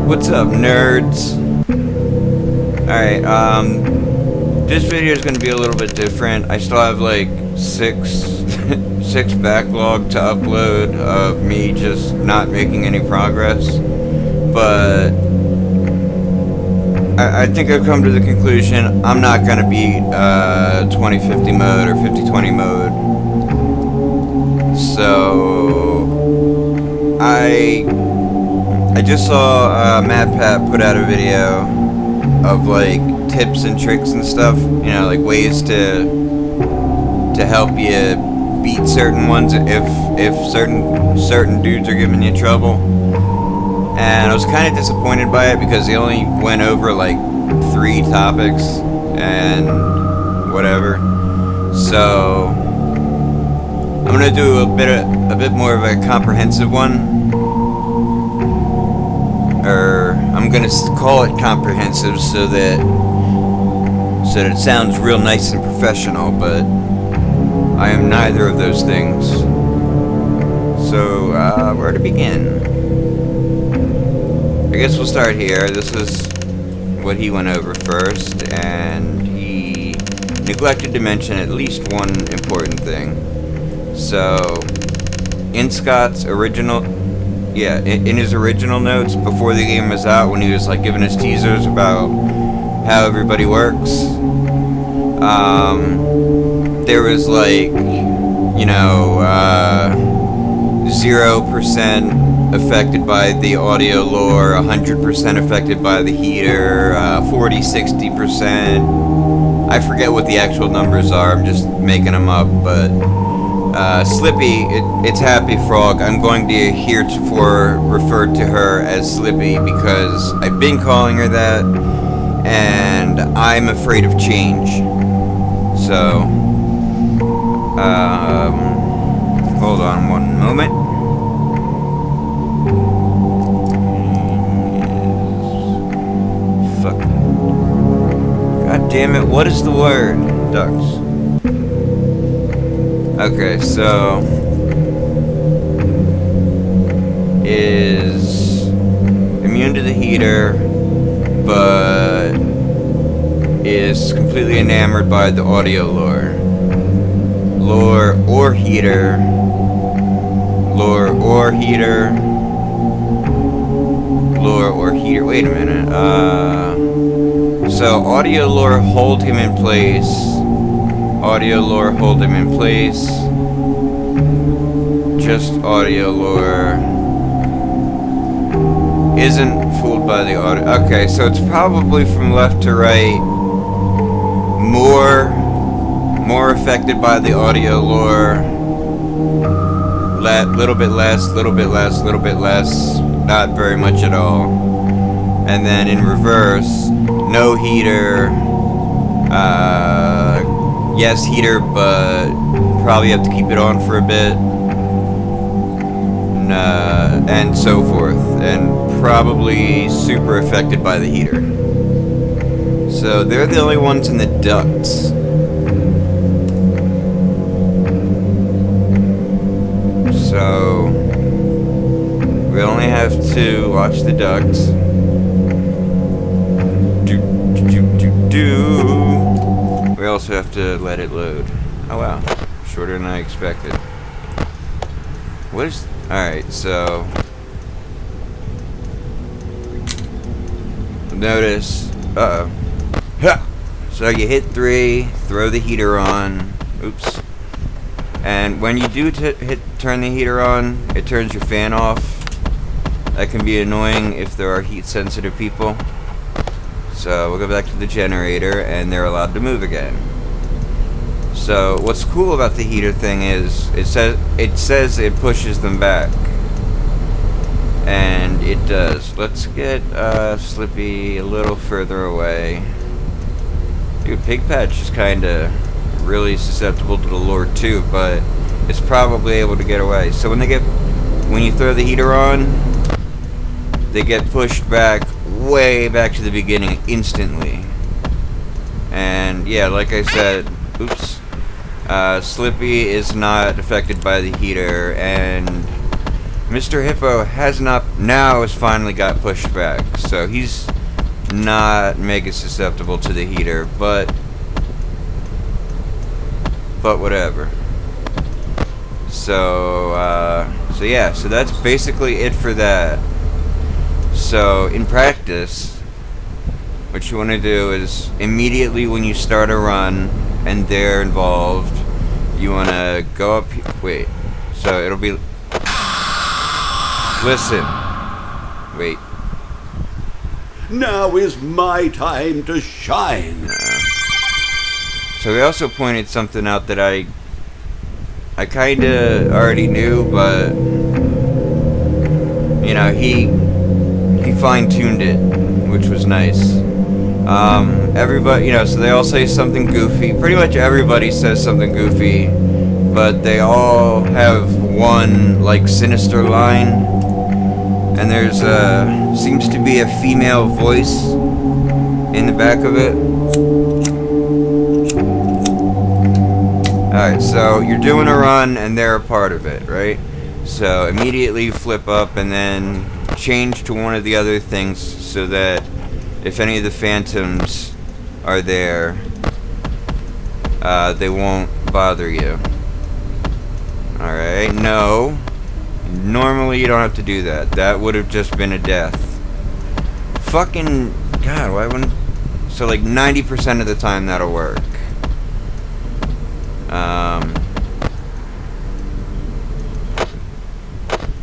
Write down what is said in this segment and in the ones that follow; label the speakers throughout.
Speaker 1: What's up, nerds? Alright, this video is going to be a little bit different. I still have like six backlog to upload of me just not making any progress. But I think I've come to the conclusion I'm not going to beat 2050 mode or 5020 mode. So I just saw MatPat put out a video of like tips and tricks and stuff, you know, like ways to help you beat certain ones if certain dudes are giving you trouble. And I was kind of disappointed by it because he only went over like 3 topics and whatever. So I'm gonna do a bit more of a comprehensive one. Or I'm gonna call it comprehensive so that it sounds real nice and professional, but I am neither of those things. So where to begin? I guess we'll start here. This is what he went over first, and he neglected to mention at least one important thing. So in Scott's original in his original notes before the game was out, when he was like giving us teasers about how everybody works, there was like, you know, 0% affected by the audio lore, 100% affected by the heater, 40-60%. I forget what the actual numbers are, I'm just making them up, but Slippy, it's Happy Frog. I'm going to heretofore refer to her as Slippy because I've been calling her that, and I'm afraid of change. So, hold on one moment. Fuck. God damn it, what is the word? Ducts. Okay, so is immune to the heater, but is completely enamored by the audio lore. Lore or heater. Lore or heater. Lore or heater. Wait a minute. So audio lore hold him in place. Audio lore hold him in place. Just audio lore isn't fooled by the audio. Okay, so it's probably from left to right. More affected by the audio lore. Little bit less, little bit less, little bit less. Not very much at all. And then in reverse, no heater. Yes, heater, but probably have to keep it on for a bit, and so forth, and probably super affected by the heater. So they're the only ones in the ducts. So we only have to watch the ducts. We also have to let it load. Oh wow, shorter than I expected. What is... Alright, so... Notice... Uh-oh. Ha! So you hit 3, throw the heater on. Oops. And when you do turn the heater on, it turns your fan off. That can be annoying if there are heat-sensitive people. So we'll go back to the generator, and they're allowed to move again. So what's cool about the heater thing is it says it pushes them back, and it does. Let's get Slippy a little further away. Dude, Pigpatch is kind of really susceptible to the lure too, but it's probably able to get away. So when you throw the heater on, they get pushed back, way back to the beginning instantly. And yeah, like I said, oops, Slippy is not affected by the heater, and Mr. Hippo has finally got pushed back, so he's not mega susceptible to the heater, but whatever. So yeah, so that's basically it for that. So in practice, what you want to do is immediately when you start a run and they're involved, you want to go up. Wait, so it'll be. Listen. Wait.
Speaker 2: Now is my time to shine.
Speaker 1: So he also pointed something out that I kinda already knew, but you know, he fine-tuned it, which was nice. Everybody, you know, so they all say something goofy. Pretty much everybody says something goofy, but they all have one like sinister line. And there's seems to be a female voice in the back of it. Alright, so you're doing a run and they're a part of it, right? So immediately flip up and then change to one of the other things so that if any of the phantoms are there, they won't bother you. Alright, no. Normally you don't have to do that. That would have just been a death. Fucking God, why wouldn't... So like 90% of the time that'll work.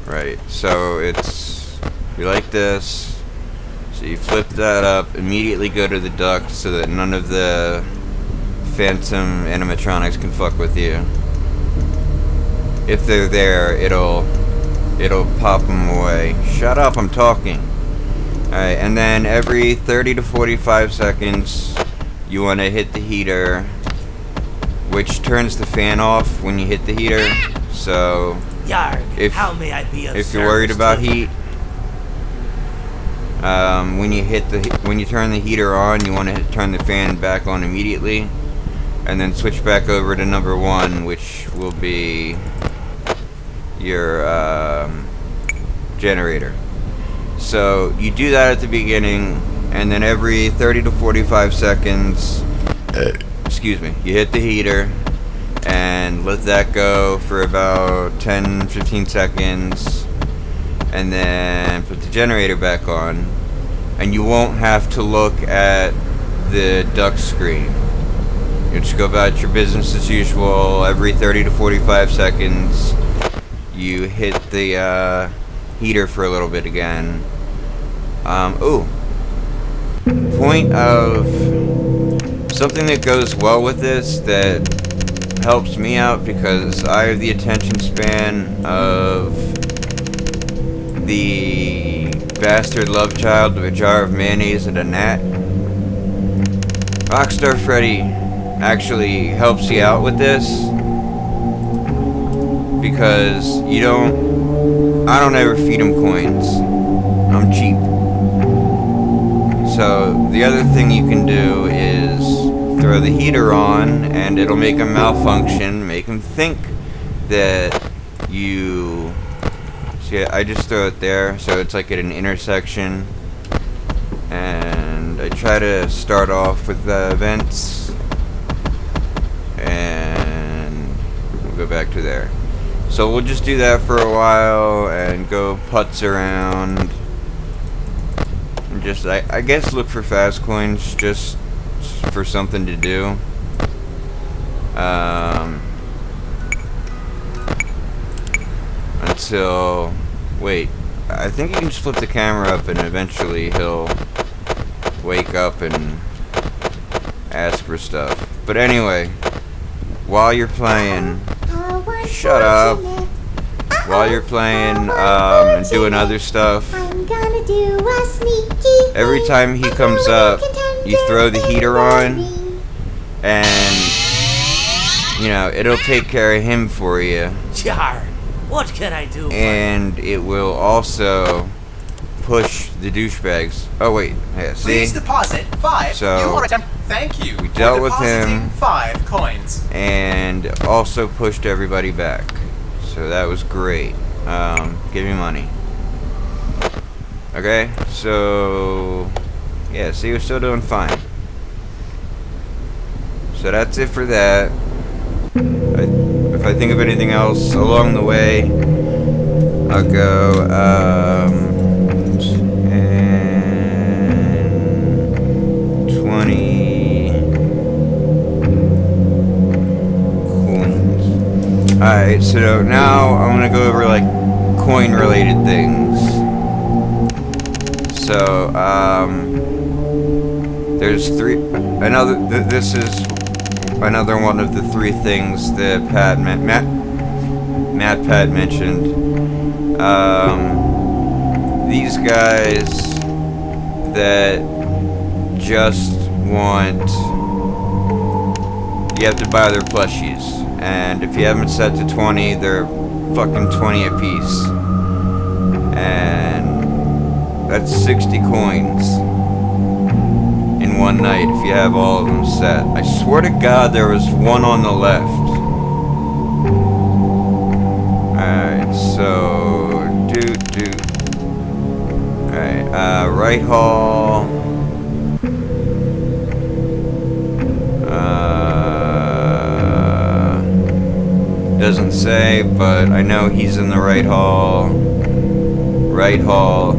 Speaker 1: Right, so it's... You like this. So you flip that up, immediately go to the duct so that none of the phantom animatronics can fuck with you. If they're there, it'll pop them away. Shut up, I'm talking. Alright, and then every 30 to 45 seconds, you want to hit the heater, which turns the fan off when you hit the heater. So,
Speaker 3: Yarg, how may I be of
Speaker 1: if you're worried about heat, when you turn the heater on, you want to turn the fan back on immediately, and then switch back over to number 1, which will be your generator. So you do that at the beginning, and then every 30 to 45 seconds, excuse me, you hit the heater and let that go for about 10-15 seconds, and then put the generator back on, and you won't have to look at the duct screen. You just go about your business as usual. Every 30 to 45 seconds you hit the heater for a little bit again. Point of something that goes well with this, that helps me out because I have the attention span of the bastard love child of a jar of mayonnaise and a gnat. Rockstar Freddy actually helps you out with this, because I don't ever feed him coins. I'm cheap. So the other thing you can do is throw the heater on, and it'll make him malfunction, make him think that you... See, I just throw it there, so it's like at an intersection. And I try to start off with the vents, and we'll go back to there. So we'll just do that for a while and go putz around. And just, I guess, look for Fazcoins just for something to do. Until... Wait. I think you can just flip the camera up and eventually he'll wake up and ask for stuff. But anyway, while you're playing... Shut up. While you're playing and doing other stuff, every time he comes up, you throw the heater on, and you know, it'll take care of him for you.
Speaker 3: Jar, what can I do?
Speaker 1: And it will also push the douchebags. Oh wait, yeah, see?
Speaker 4: Please deposit 5.
Speaker 1: So
Speaker 4: thank you.
Speaker 1: We dealt with him
Speaker 4: 5 coins.
Speaker 1: and also pushed everybody back. So that was great. Give me money. Okay, so yeah, see, we're still doing fine. So that's it for that. If I think of anything else along the way, I'll go, and 20 coins. Alright, so now I'm gonna go over, like, coin-related things. So, there's this is another one of the 3 things that MatPat mentioned. These guys that just want, you have to buy their plushies, and if you have them set to 20, they're fucking 20 apiece, and that's 60 coins in one night if you have all of them set. I swear to God there was one on the left. Alright, so alright, right hall. Doesn't say, but I know he's in the right hall. Right hall.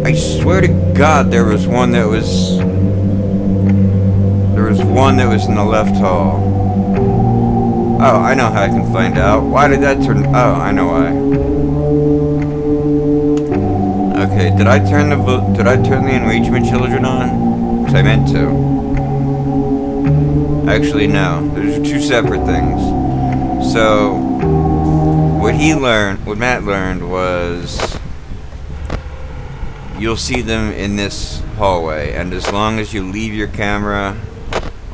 Speaker 1: I swear to God there was one that was in the left hall. Oh, I know how I can find out. Why did that turn? Oh, I know why. Okay, did I turn the enragement children on? 'Cause I meant to. Actually, no. There's 2 separate things. So, what Matt learned was, you'll see them in this hallway, and as long as you leave your camera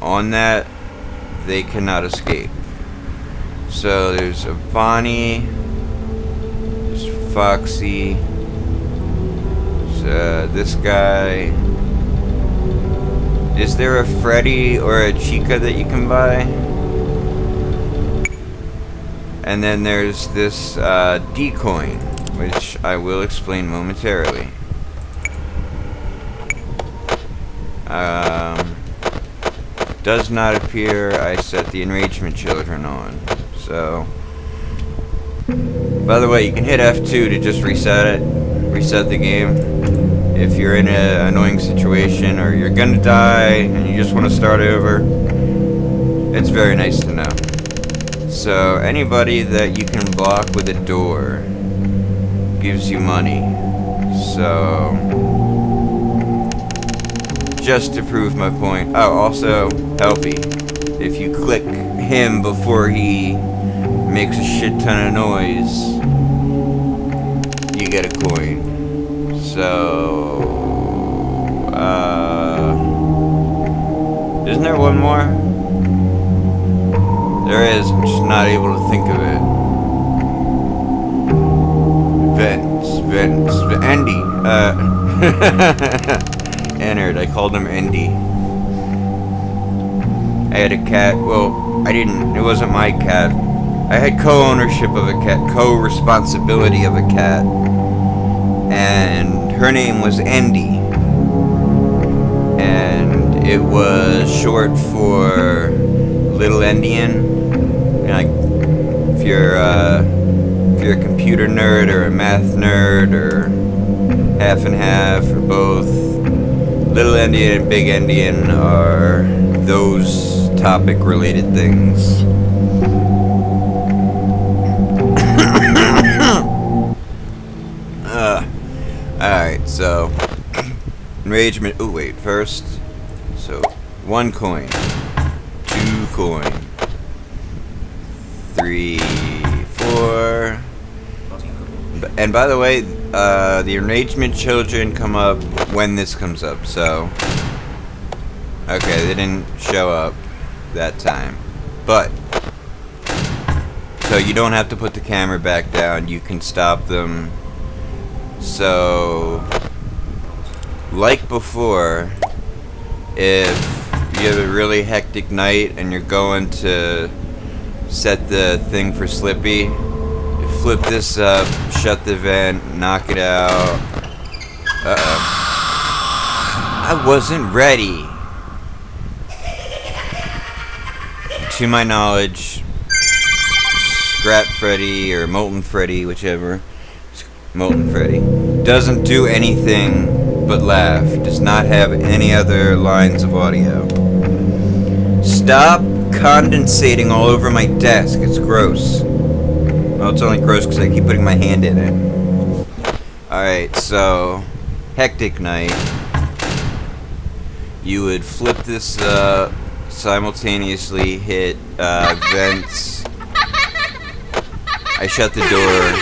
Speaker 1: on that, they cannot escape. So there's a Bonnie, there's Foxy, there's this guy. Is there a Freddy or a Chica that you can buy? And then there's this D-coin, which I will explain momentarily. Does not appear I set the enragement children on. So, by the way, you can hit F2 to just reset the game. If you're in an annoying situation or you're gonna die and you just want to start over, it's very nice to know. So, anybody that you can block with a door gives you money. So, just to prove my point. Oh, also, Helpy. If you click him before he makes a shit ton of noise, you get a coin. So, isn't there one more? There is, I'm just not able to think of it. Andy. Entered. I called him Andy. I had a cat. Well, I didn't. It wasn't my cat. I had co-ownership of a cat, co-responsibility of a cat, and her name was Andy, and it was short for Little Endian. Like, if you're a computer nerd or a math nerd or half and half or both, Little Endian and Big Endian are those topic related things. Alright, so enragement. Oh wait, first. So 1 coin, 2 coin, 3, 4. And by the way, the enragement children come up when this comes up, so okay, they didn't show up that time, but so you don't have to put the camera back down, you can stop them. So like before, if you have a really hectic night and you're going to set the thing for Slippy, if flip this up, shut the vent, knock it out. Uh-oh. I wasn't ready. To my knowledge, Scrap Freddy or Molten Freddy, whichever, Molten Freddy, doesn't do anything but laugh. Does not have any other lines of audio. Stop condensating all over my desk. It's gross. Well, it's only gross because I keep putting my hand in it. Alright, so hectic night. You would flip this up, simultaneously hit vents. I shut the door.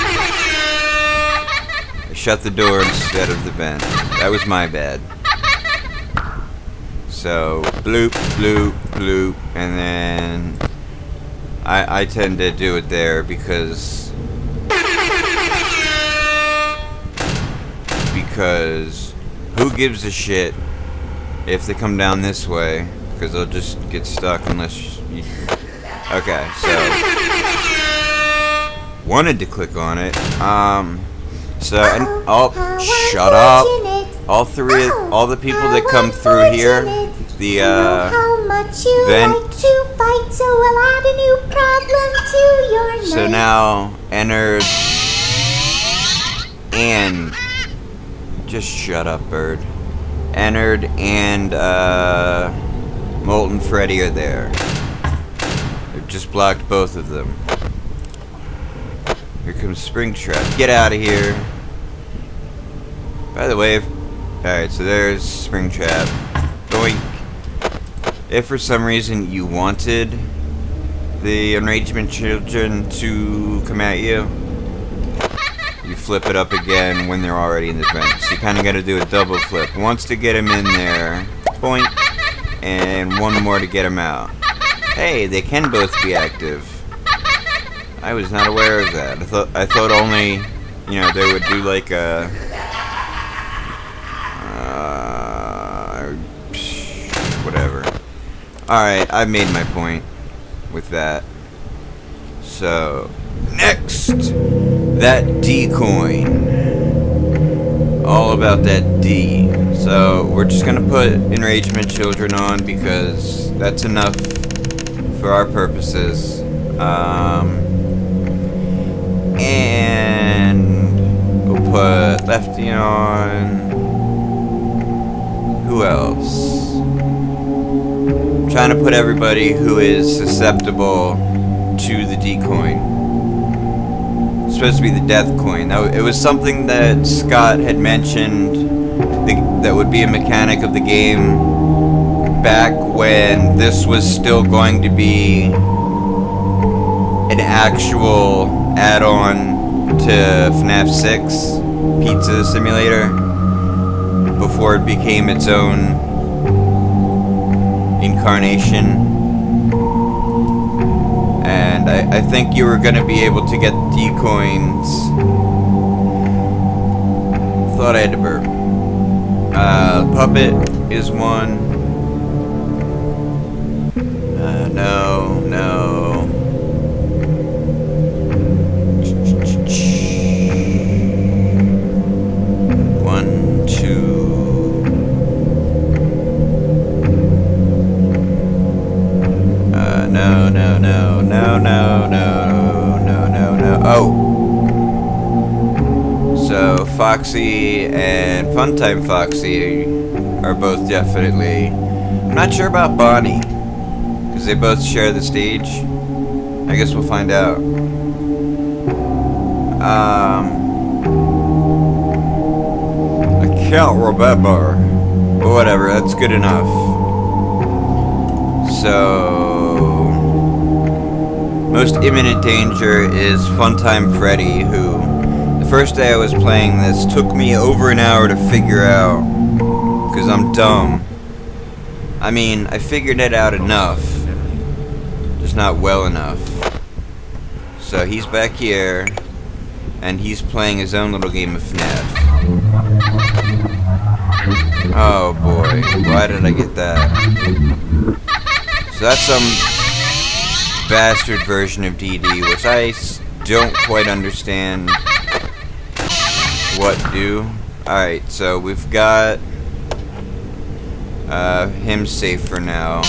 Speaker 1: I shut the door instead of the vent. That was my bad. So bloop, bloop, bloop, and then I tend to do it there because who gives a shit if they come down this way, because they'll just get stuck unless you... Okay, so wanted to click on it. Shut up. All the people that come through here, the vent. So now entered and just shut up, bird. Entered and Molten Freddy are there. They've just blocked both of them. Here comes Springtrap. Get out of here. By the way, alright, so there's Springtrap. Doink. If for some reason you wanted the enragement children to come at you, you flip it up again when they're already in the vent. So you kind of got to do a double flip. Once to get them in there, point, and one more to get them out. Hey, they can both be active. I was not aware of that. I thought only, you know, they would do like a whatever. Alright, I made my point with that. So, next, that D coin. All about that D. So, we're just gonna put enragement children on because that's enough for our purposes. And we'll put Lefty on. Who else? I'm trying to put everybody who is susceptible to the D coin. It's supposed to be the death coin. Now, it was something that Scott had mentioned that would be a mechanic of the game back when this was still going to be an actual add-on to FNAF 6 Pizza Simulator before it became its own incarnation. And I think you were going to be able to get D-coins. Thought I had to burp. Puppet is one. No. 1, 2. No. Oh. So Foxy and Funtime Foxy are both definitely. I'm not sure about Bonnie, because they both share the stage. I guess we'll find out. I can't remember. But whatever, that's good enough. So, most imminent danger is Funtime Freddy, who, the first day I was playing this, took me over an hour to figure out, because I'm dumb. I mean, I figured it out enough, just not well enough. So he's back here, and he's playing his own little game of FNAF. Oh boy, why did I get that? So that's some bastard version of DD, which I don't quite understand what do. Alright, so we've got him safe for now.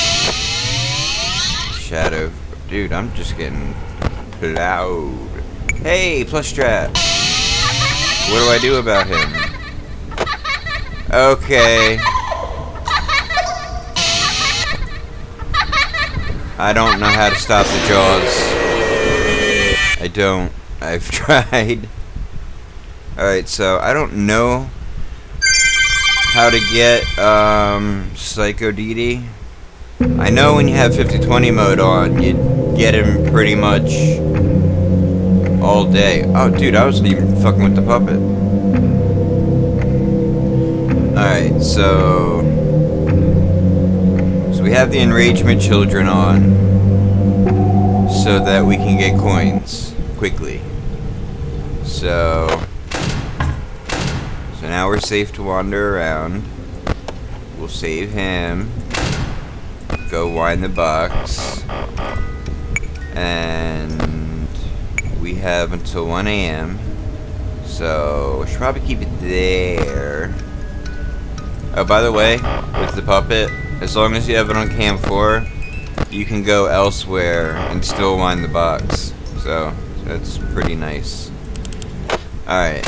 Speaker 1: Shadow. Dude, I'm just getting plowed. Hey, plush trap. What do I do about him? Okay. I don't know how to stop the jaws. I don't. I've tried. Alright, so I don't know how to get Psycho DD. I know when you have 50-20 mode on, you get him pretty much all day. Oh, dude, I wasn't even fucking with the puppet. Alright, so we have the enragement children on so that we can get coins quickly. So now we're safe to wander around. We'll save him. Go wind the box. And we have until 1 AM. So we should probably keep it there. Oh, by the way, with the puppet, as long as you have it on cam 4, you can go elsewhere and still wind the box. So that's pretty nice. Alright.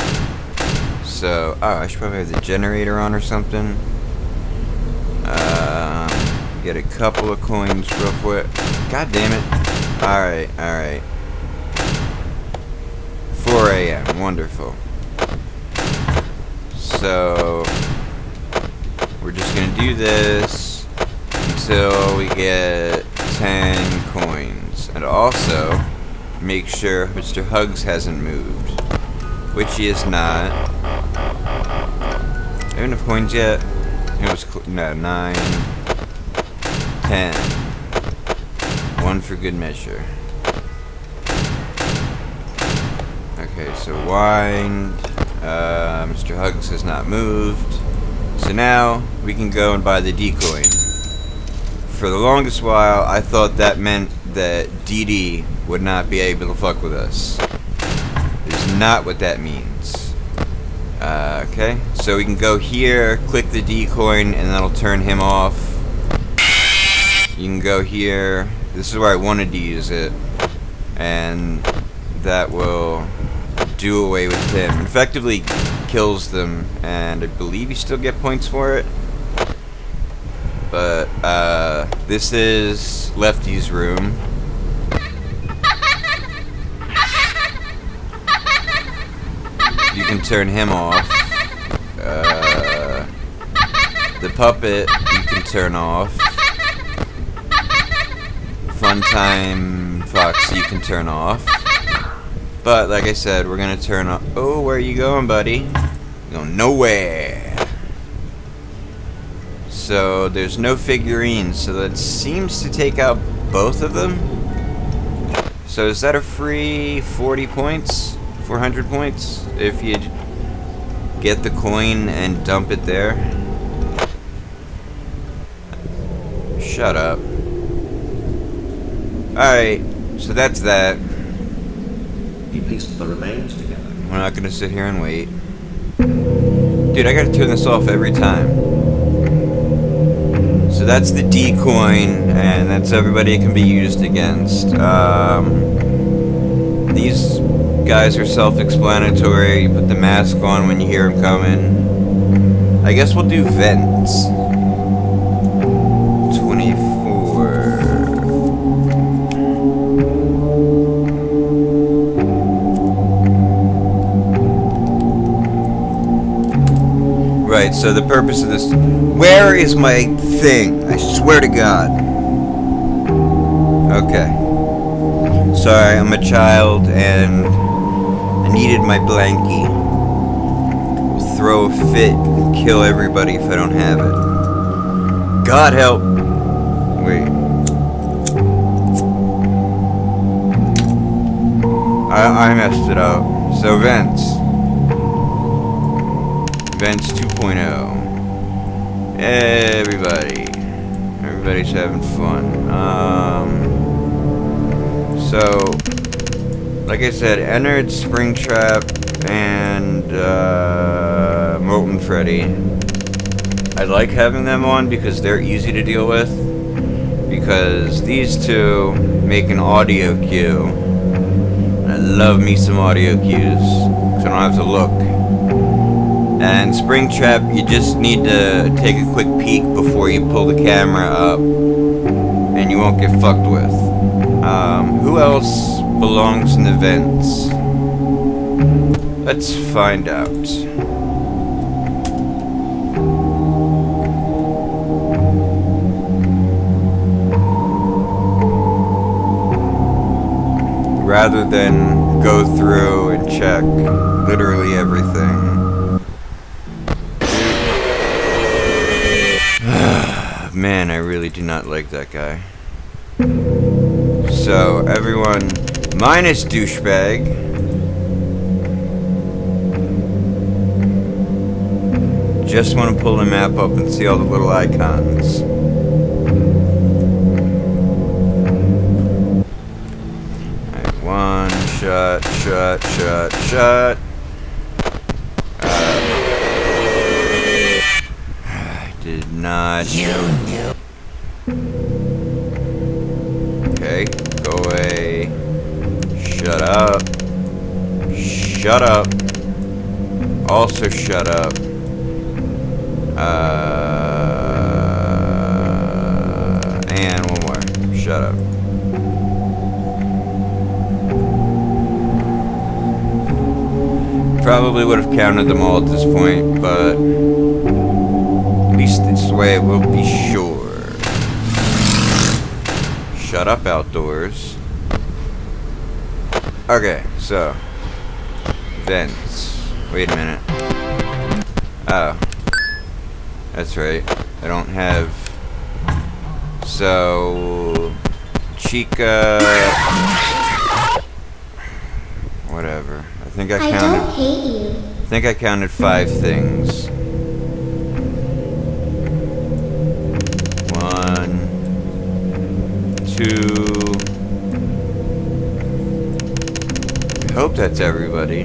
Speaker 1: So, oh, I should probably have the generator on or something. Get a couple of coins real quick. God damn it. Alright, alright. 4 AM, wonderful. So, we're just gonna do this until we get 10 coins. And also, make sure Mr. Hugs hasn't moved. Which he is not. I have enough coins yet? It was no, 9, 10. 1 for good measure. Okay, so wind. Mr. Hugs has not moved. So now we can go and buy the decoy. For the longest while, I thought that meant that DD would not be able to fuck with us. It's not what that means. Okay, so we can go here, click the decoy, and that'll turn him off. You can go here. This is where I wanted to use it, and that will do away with him. Effectively kills them, and I believe you still get points for it. But this is Lefty's room. You can turn him off. The puppet you can turn off. Funtime Foxy you can turn off. But like I said, we're gonna turn off. Oh, where are you going, buddy? You're going nowhere. So there's no figurines, so that seems to take out both of them. So is that a free 40 points? 400 points if you get the coin and dump it there. Shut up. Alright, so that's that.
Speaker 5: He pieced the remains together.
Speaker 1: We're not gonna sit here and wait. Dude, I gotta turn this off every time. So that's the D coin, and that's everybody it can be used against. These guys are self-explanatory. You put the mask on when you hear them coming. I guess we'll do vents. 24. Right, so the purpose of this... Where is my thing? I swear to God. Okay. Sorry, I'm a child and I needed my blankie. I'll throw a fit and kill everybody if I don't have it. God help. Wait. I messed it up. So vents. Vents 2.0. Everybody's having fun. So like I said, Ennard, Springtrap, and Molten Freddy. I like having them on because they're easy to deal with. Because these two make an audio cue. I love me some audio cues, so I don't have to look. And Springtrap, you just need to take a quick peek before you pull the camera up, and you won't get fucked with. Who else belongs in the vents? Let's find out. Rather than go through and check literally everything. Man, I really do not like that guy. So, everyone, minus douchebag. Just want to pull the map up and see all the little icons. Alright, one shot. I did not. Okay, go away. Shut up. Shut up. Also shut up. And one more. Shut up. Probably would have counted them all at this point, but at least this way we'll be sure. Shut up, outdoors. Okay, so vents. Wait a minute. Oh, that's right. I don't have. So Chica. Whatever. I think I counted.
Speaker 6: I don't hate you.
Speaker 1: I think I counted 5 things. 1, 2. I hope that's everybody.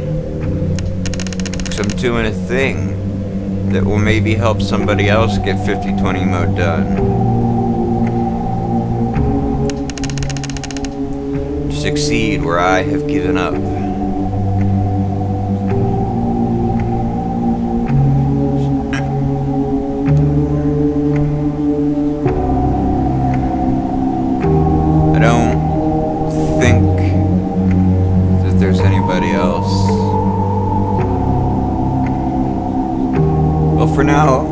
Speaker 1: 'Cause I'm doing a thing that will maybe help somebody else get 50-20 mode done. Succeed where I have given up. I don't think that there's anybody else. Well, for now,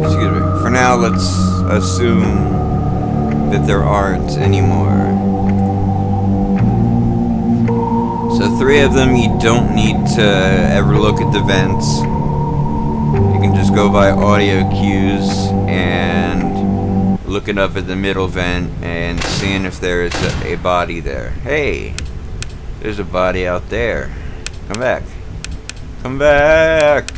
Speaker 1: excuse me. For now, let's assume that there aren't anymore. So 3 of them, you don't need to ever look at the vents. You can just go by audio cues and looking up at the middle vent and seeing if there is a body there. Hey, there's a body out there. Come back. Come back.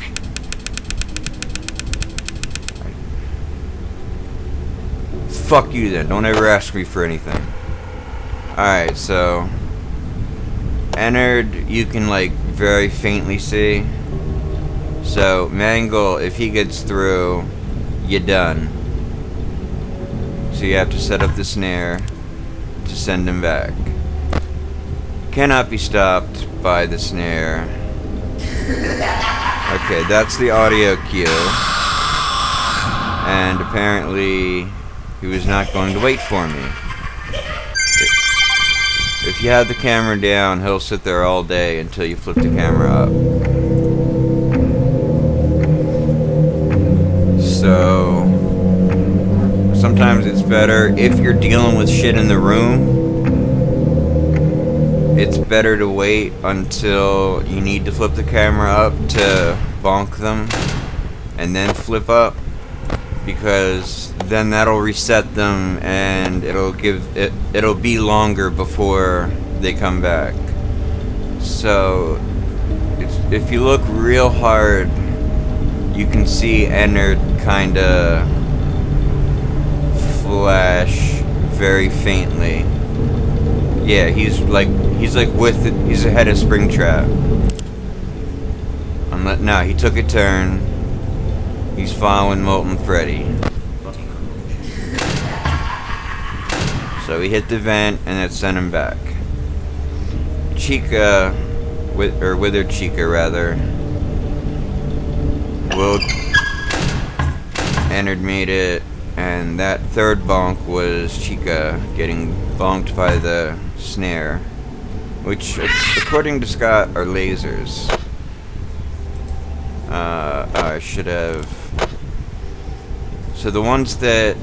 Speaker 1: Fuck you then. Don't ever ask me for anything. Alright, so Ennard, you can like very faintly see. So Mangle, if he gets through, you're done. So you have to set up the snare to send him back. Cannot be stopped by the snare. Okay, that's the audio cue. And apparently he was not going to wait for me. If you have the camera down, he'll sit there all day until you flip the camera up. So sometimes it's better if you're dealing with shit in the room. It's better to wait until you need to flip the camera up to bonk them and then flip up, because then that'll reset them and it'll be longer before they come back. So if you look real hard, you can see Ennard kinda flash very faintly. Yeah, he's like with it. He's ahead of Springtrap. No, he took a turn. He's following Molten Freddy. So he hit the vent, and it sent him back. Chica, or Withered Chica rather, made it, and that third bonk was Chica getting bonked by the snare, which, according to Scott, are lasers. I should have. So the ones that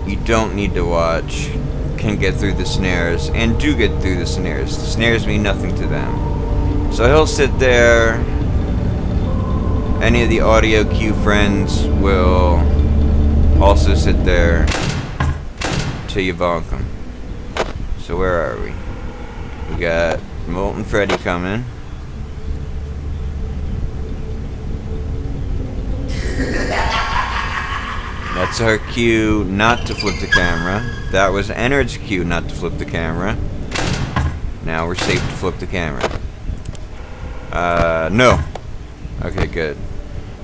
Speaker 1: you don't need to watch can get through the snares, and do get through the snares. The snares mean nothing to them. So he'll sit there. Any of the audio cue friends will also sit there till you bonk them. So where are we? We got Molten Freddy coming. That's our cue not to flip the camera. That was Ennard's cue not to flip the camera. Now we're safe to flip the camera. No. Okay, good.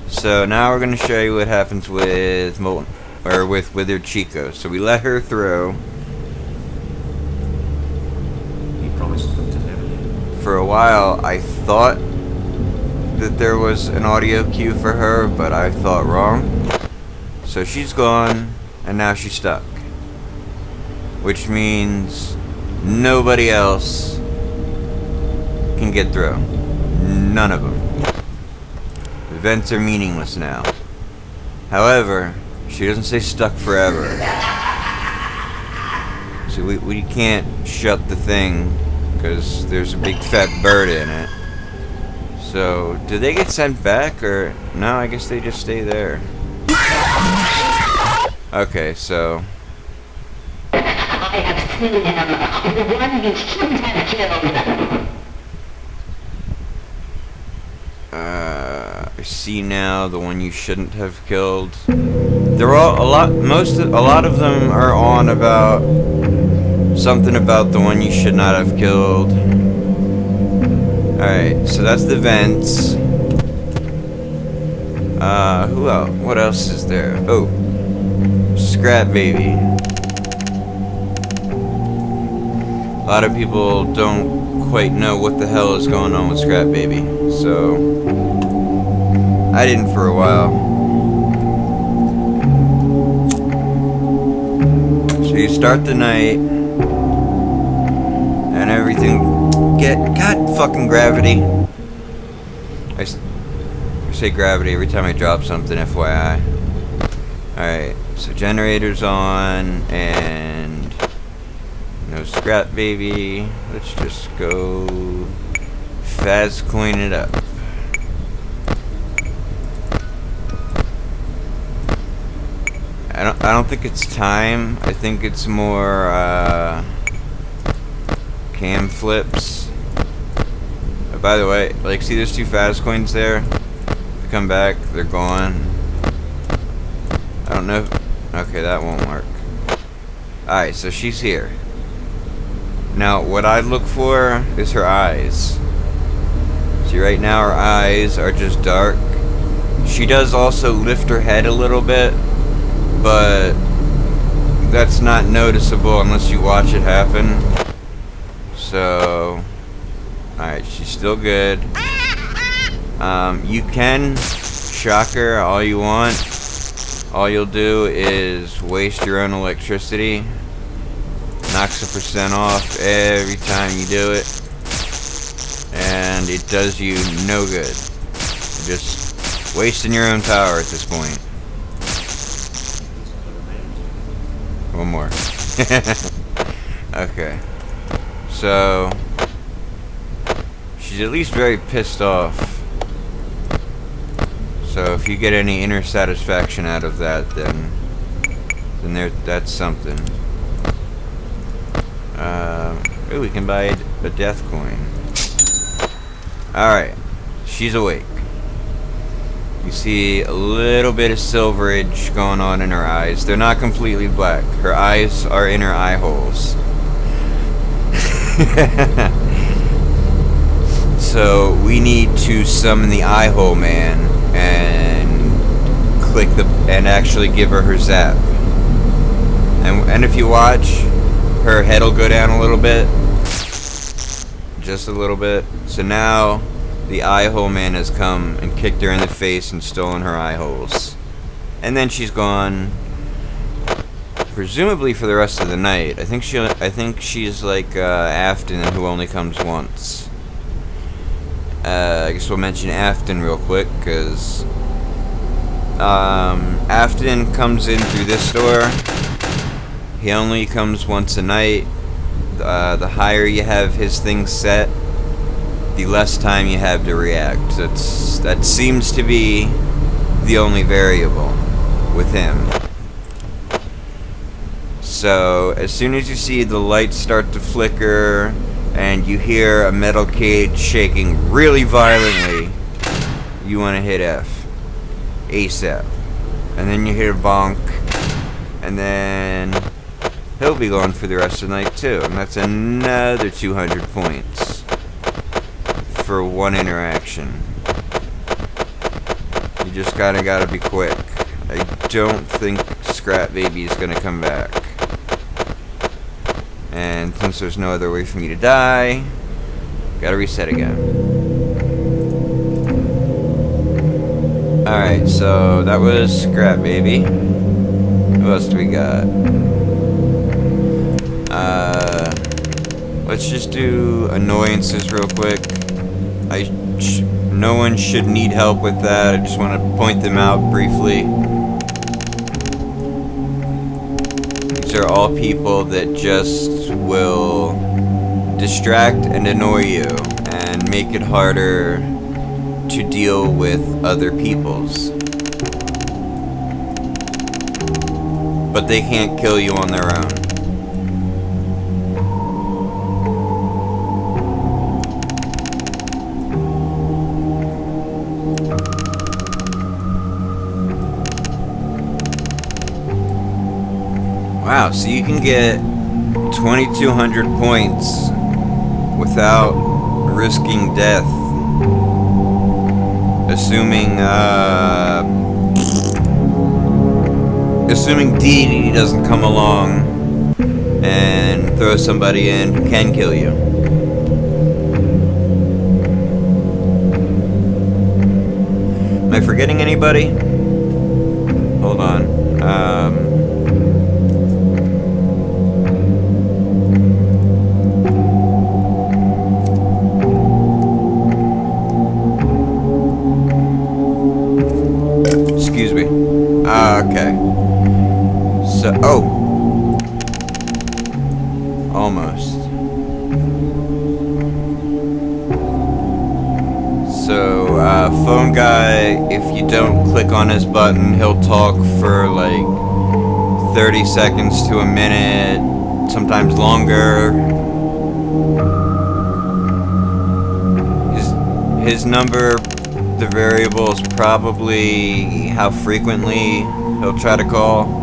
Speaker 1: So now we're going to show you what happens with with Withered Chica. So we let her through.
Speaker 5: He promised them to never leave.
Speaker 1: For a while, I thought that there was an audio cue for her, but I thought wrong. So she's gone, and now she's stuck. Which means nobody else can get through. None of them. The vents are meaningless now. However, she doesn't stay stuck forever. So we can't shut the thing, because there's a big fat bird in it. So, do they get sent back, or... No, I guess they just stay there. Okay, so...
Speaker 6: I have seen him, the one you shouldn't have killed.
Speaker 1: I see now the one you shouldn't have killed. They're all a lot of them are on about something about the one you should not have killed. Alright, so that's the vents. Who else? What else is there? Oh, Scrap Baby. A lot of people don't quite know what the hell is going on with Scrap Baby, so I didn't for a while. So you start the night, and everything God fucking gravity. I say gravity every time I drop something, FYI. Alright, so generator's on, and no Scrap Baby. Let's just go Fazcoin it up. I don't think it's time. I think it's more cam flips. By the way, like, see those two Fazcoins there? They come back, they're gone. I don't know. Okay, that won't work. Alright, so she's here. Now, what I'd look for is her eyes. See, right now her eyes are just dark. She does also lift her head a little bit, but that's not noticeable unless you watch it happen. So, alright, she's still good. You can shock her all you want. All you'll do is waste your own electricity. Knocks a % off every time you do it. And it does you no good. You're just wasting your own power at this point. One more. Okay. So, she's at least very pissed off. So if you get any inner satisfaction out of that, then that's something. Ooh, we can buy a death coin. Alright, she's awake. You see a little bit of silverage going on in her eyes. They're not completely black. Her eyes are in her eye holes. So we need to summon the eye hole man and click and actually give her zap. And if you watch, her head will go down a little bit, just a little bit. So now the eye hole man has come and kicked her in the face and stolen her eye holes, and then she's gone. Presumably for the rest of the night. I think she's like Afton, who only comes once. I guess we'll mention Afton real quick, because Afton comes in through this door. He only comes once a night. The higher you have his things set, the less time you have to react. That seems to be the only variable with him. So, as soon as you see the lights start to flicker and you hear a metal cage shaking really violently, you want to hit F. ASAP. And then you hear bonk, and then he'll be gone for the rest of the night too. And that's another 200 points for one interaction. You just kinda gotta be quick. I don't think Scrap Baby is gonna come back. And since there's no other way for me to die, gotta reset again. Alright, so that was Scrap Baby. Who else do we got? Let's just do annoyances real quick. No one should need help with that. I just want to point them out briefly. These are all people that just will distract and annoy you and make it harder to deal with other people's. But they can't kill you on their own. Wow, so you can get 2,200 points without risking death. Assuming DD doesn't come along and throw somebody in who can kill you. Am I forgetting anybody? Hold on. Excuse me. Okay. So, almost. So, phone guy, if you don't click on his button, he'll talk for like 30 seconds to a minute, sometimes longer. His number, the variable, is probably how frequently he'll try to call.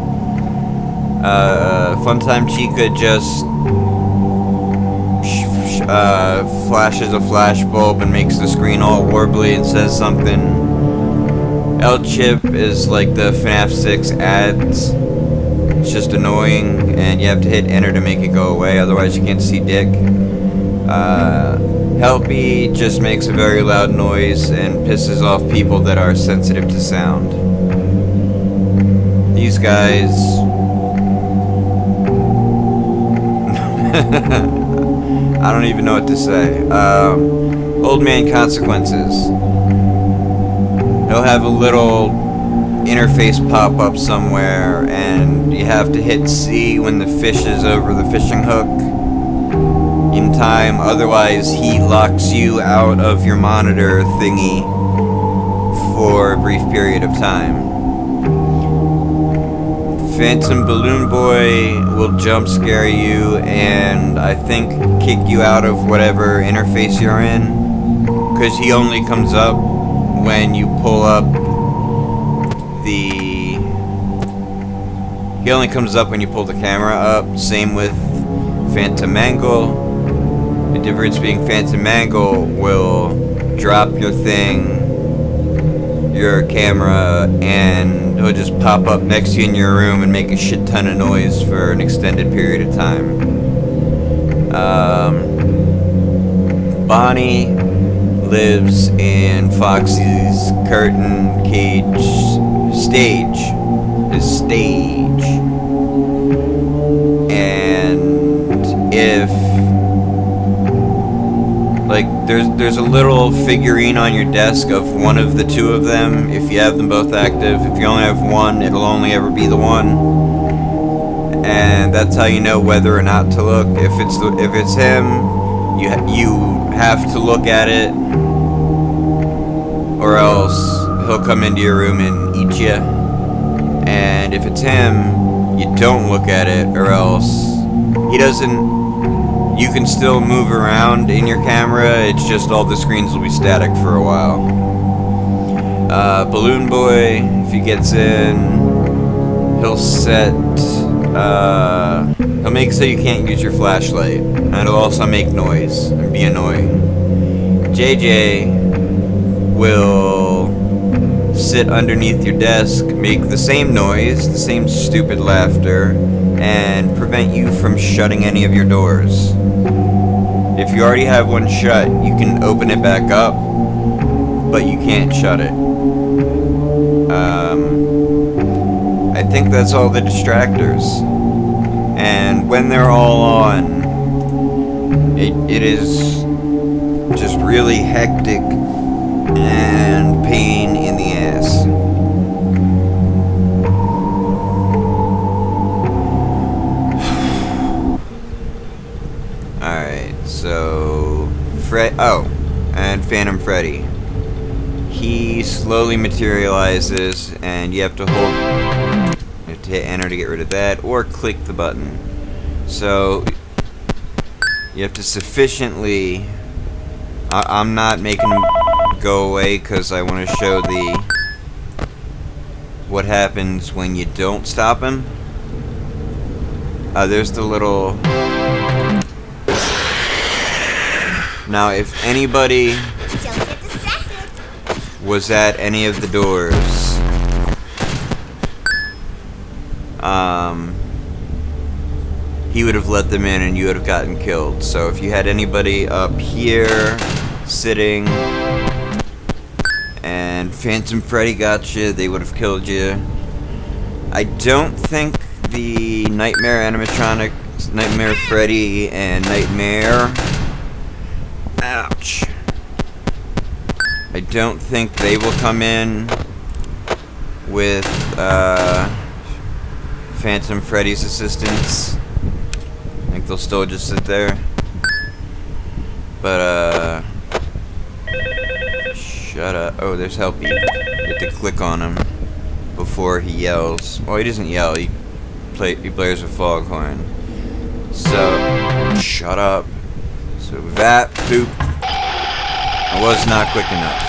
Speaker 1: Funtime Chica just flashes a flash bulb and makes the screen all warbly and says something. L-Chip is like the FNAF 6 ads. It's just annoying, and you have to hit enter to make it go away, otherwise you can't see dick. Helpy just makes a very loud noise and pisses off people that are sensitive to sound. These guys... I don't even know what to say. Old Man Consequences. He'll have a little interface pop up somewhere, and you have to hit C when the fish is over the fishing hook in time, otherwise he locks you out of your monitor thingy for a brief period of time. Phantom Balloon Boy will jump scare you and I think kick you out of whatever interface you're in, because he only comes up when you pull up the... He only comes up when you pull the camera up. Same with Phantom Mangle. The difference being Phantom Mangle will drop your thing, your camera, and it'll just pop up next to you in your room and make a shit ton of noise for an extended period of time. Bonnie lives in Foxy's curtain cage stage. His stage. And if like there's a little figurine on your desk of one of the two of them. If you have them both active, if you only have one, it'll only ever be the one. And that's how you know whether or not to look. If it's him, you have to look at it, or else he'll come into your room and eat you. And if it's him, you don't look at it, or else he doesn't. You can still move around in your camera. It's just all the screens will be static for a while. Balloon Boy, if he gets in, he'll set. He'll make so you can't use your flashlight, and it'll also make noise and be annoying. JJ will sit underneath your desk, make the same noise, the same stupid laughter, and prevent you from shutting any of your doors. If you already have one shut, you can open it back up, but you can't shut it. I think that's all the distractors. And when they're all on, it is just really hectic and pain in the ass. Alright, so and Phantom Freddy. He slowly materializes, and you have to hit enter to get rid of that, or click the button. So you have to sufficiently. I'm not making him go away because I want to show what happens when you don't stop him. There's the little. Now, if anybody was at any of the doors, he would have let them in and you would have gotten killed. So if you had anybody up here sitting and Phantom Freddy got you, they would have killed you. I don't think the Nightmare animatronics, Nightmare Freddy and Nightmare, ouch, I don't think they will come in with Phantom Freddy's assistance. I think they'll still just sit there. But shut up. Oh, there's Helpy. You have to click on him before he yells. Well, he doesn't yell. He plays with Fazcoins. So shut up. So that poop. I was not quick enough.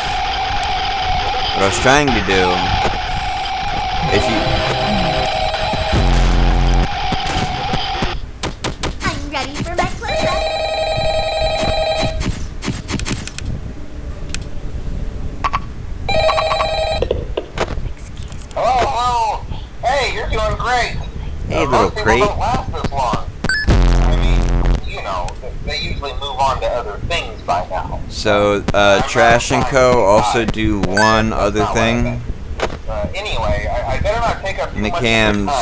Speaker 1: What I was trying to do, if you.
Speaker 7: I'm ready for my close-up.
Speaker 8: Hello. Hey, you're doing great.
Speaker 1: Hey, little crate.
Speaker 8: Don't last this long. I mean, you know, they usually move on to other things by now.
Speaker 1: So, Trash and Co. also do one other thing.
Speaker 8: Anyway, I better not take up too
Speaker 1: In the
Speaker 8: much
Speaker 1: cams,
Speaker 8: of your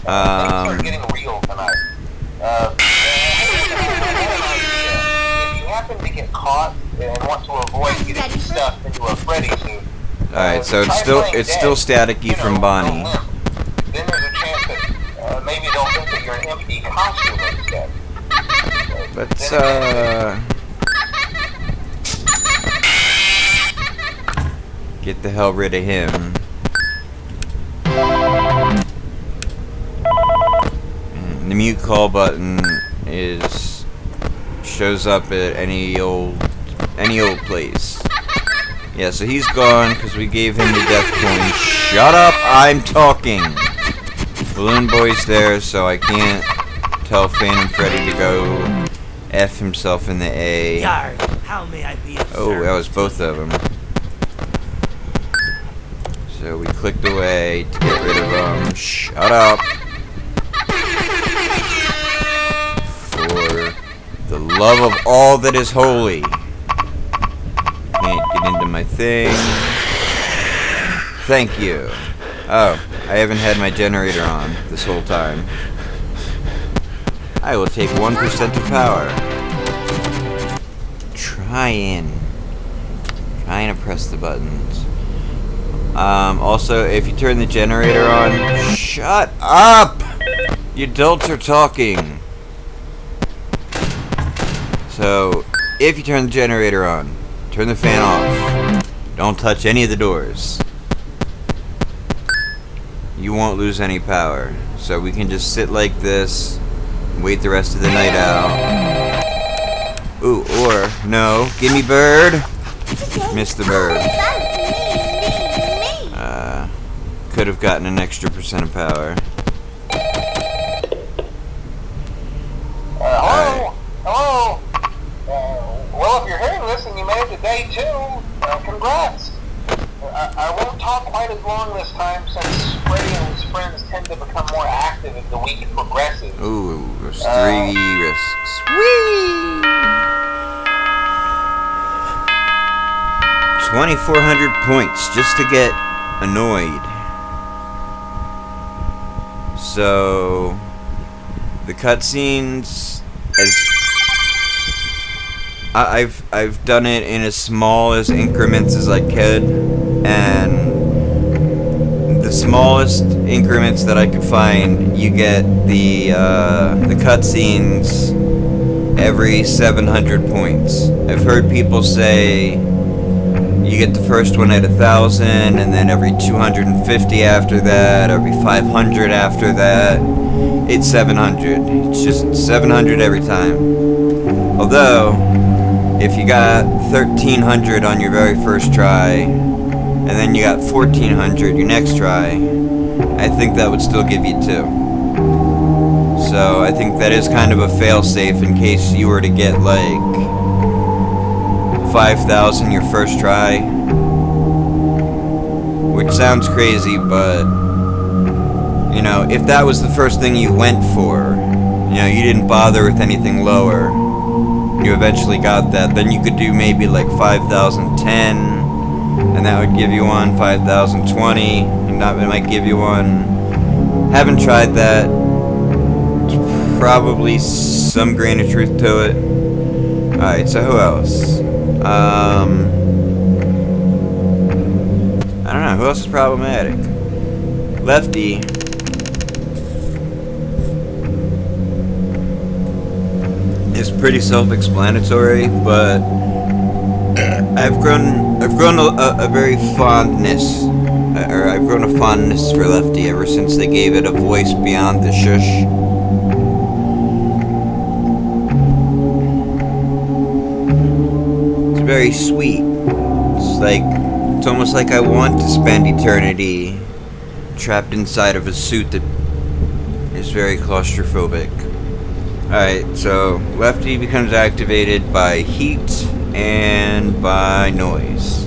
Speaker 8: time. Things are getting real tonight. I have an idea. If you happen to get caught and want to avoid getting stuffed into a Freddy suit,
Speaker 1: alright, so it's still staticky from Bonnie.
Speaker 8: then there's a chance that maybe they'll think that you're an empty costume instead.
Speaker 1: Let's get the hell rid of him. And the mute call button shows up at any old place. Yeah, so he's gone because we gave him the death coin. Shut up! I'm talking. Balloon Boy's there, so I can't tell Phantom Freddy to go F himself in the A.
Speaker 3: Yarg, how may I be of
Speaker 1: Oh, that was
Speaker 3: service
Speaker 1: both
Speaker 3: to
Speaker 1: of them. So we clicked away to get rid of them. Shut up. For the love of all that is holy. Can't get into my thing. Thank you. Oh, I haven't had my generator on this whole time. I will take 1% of power. Trying to press the buttons. Also, if you turn the generator on... Shut up! You adults are talking. So, if you turn the generator on, turn the fan off. Don't touch any of the doors. You won't lose any power. So we can just sit like this, wait the rest of the night out. Ooh, or, no, gimme bird. Missed the bird. Could have gotten an extra % of power.
Speaker 8: Hello? Hello? Well, if you're hearing this and you made it to day 2, congrats. I won't talk quite as long this time since Freddy and his friends tend to become more active as the week progresses.
Speaker 1: Ooh, there's 3 risks. Whee! 2,400 points just to get annoyed. So the cutscenes, as I've done it in as small as increments as I could, and the smallest increments that I could find, you get the cutscenes every 700 points. I've heard people say you get the first one at 1,000, and then every 250 after that, every 500 after that. It's 700. It's just 700 every time. Although, if you got 1,300 on your very first try, and then you got 1,400 your next try, I think that would still give you 2. So I think that is kind of a fail-safe in case you were to get like 5,000 your first try, which sounds crazy, but you know, if that was the first thing you went for, you know, you didn't bother with anything lower, you eventually got that, then you could do maybe like 5,010, and that would give you one, 5,020, and that might give you one. Haven't tried that. There's probably some grain of truth to it. Alright, so who else? I don't know, who else is problematic? Lefty. Is pretty self-explanatory, but I've grown a very fondness, or I've grown a fondness for Lefty ever since they gave it a voice beyond the shush. Very sweet. It's almost like I want to spend eternity trapped inside of a suit that is very claustrophobic. Alright, so Lefty becomes activated by heat and by noise.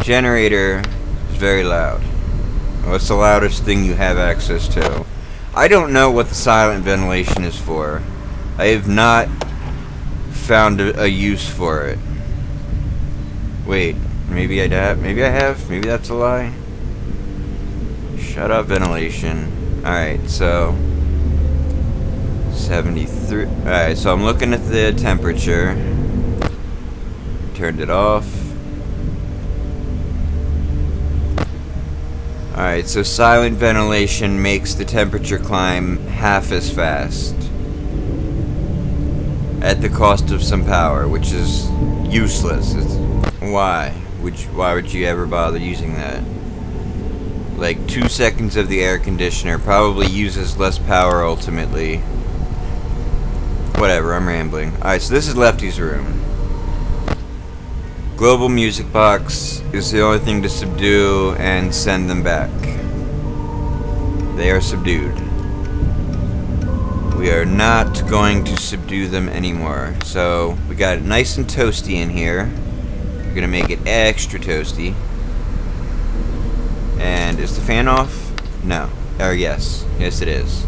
Speaker 1: Generator is very loud. What's the loudest thing you have access to? I don't know what the silent ventilation is for. I have not found a use for it. Wait, maybe I have. Maybe that's a lie. Shut up, ventilation. Alright, so 73. Alright, so I'm looking at the temperature. Turned it off. Alright, so silent ventilation makes the temperature climb half as fast. At the cost of some power, which is useless. Why would you ever bother using that? Like 2 seconds of the air conditioner probably uses less power ultimately. Whatever, I'm rambling. Alright, so this is Lefty's room. Global music box is the only thing to subdue and send them back. They are subdued. we are not going to subdue them anymore. So we got it nice and toasty in here. We're gonna make it extra toasty. And is the fan off? No. Or yes. Yes it is.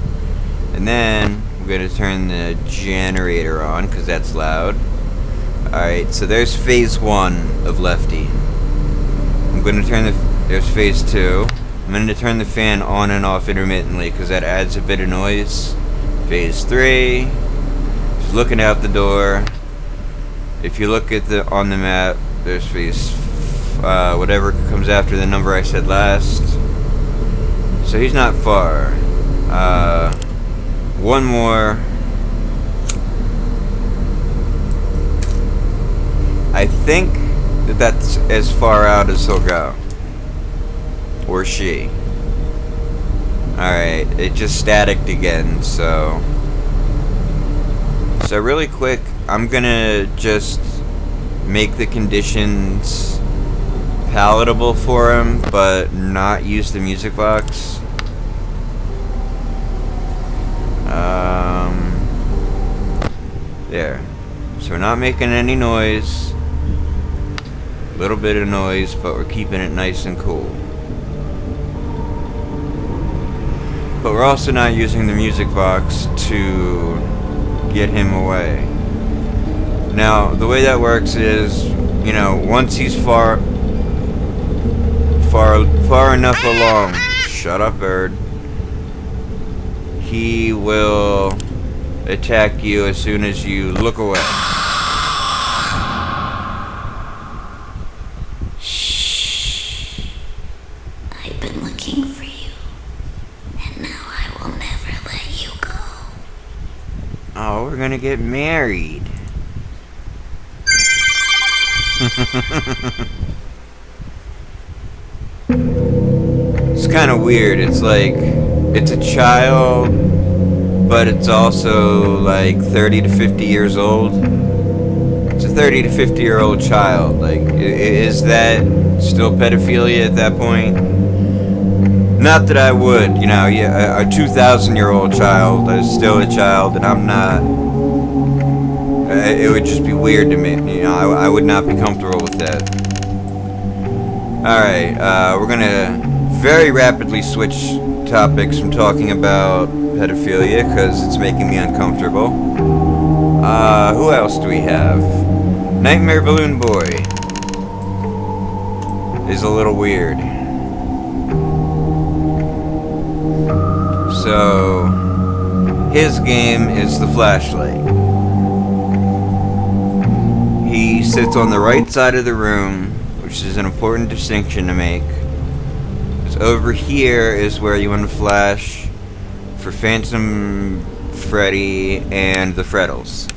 Speaker 1: And then we're gonna turn the generator on because that's loud. Alright, so there's phase 1 of Lefty. I'm gonna turn there's phase 2. I'm going to turn the fan on and off intermittently because that adds a bit of noise. Phase 3. Just looking out the door. If you look at on the map, there's phase whatever comes after the number I said last. So he's not far. One more. I think that's as far out as he'll go. Or she. Alright, it just staticked again, so really quick, I'm gonna just make the conditions palatable for him, but not use the music box. There. So we're not making any noise. A little bit of noise, but we're keeping it nice and cool. But we're also not using the music box to get him away. Now, the way that works is, you know, once he's far enough along, shut up, bird, he will attack you as soon as you look away.
Speaker 6: Shh. I've been looking for you, and now I will never let you go.
Speaker 1: Oh, we're gonna get married. It's kind of weird. It's like, it's a child, but it's also like 30 to 50 years old. It's a 30 to 50 year old child. Like, is that still pedophilia at that point? Not that I would, you know, yeah, a 2,000-year-old child is still a child, and I'm not. It would just be weird to me, you know, I would not be comfortable with that. Alright, we're gonna very rapidly switch topics from talking about pedophilia, because it's making me uncomfortable. Who else do we have? Nightmare Balloon Boy is a little weird. So, his game is the flashlight. He sits on the right side of the room, which is an important distinction to make. Because over here is where you want to flash for Phantom Freddy and the Freddles.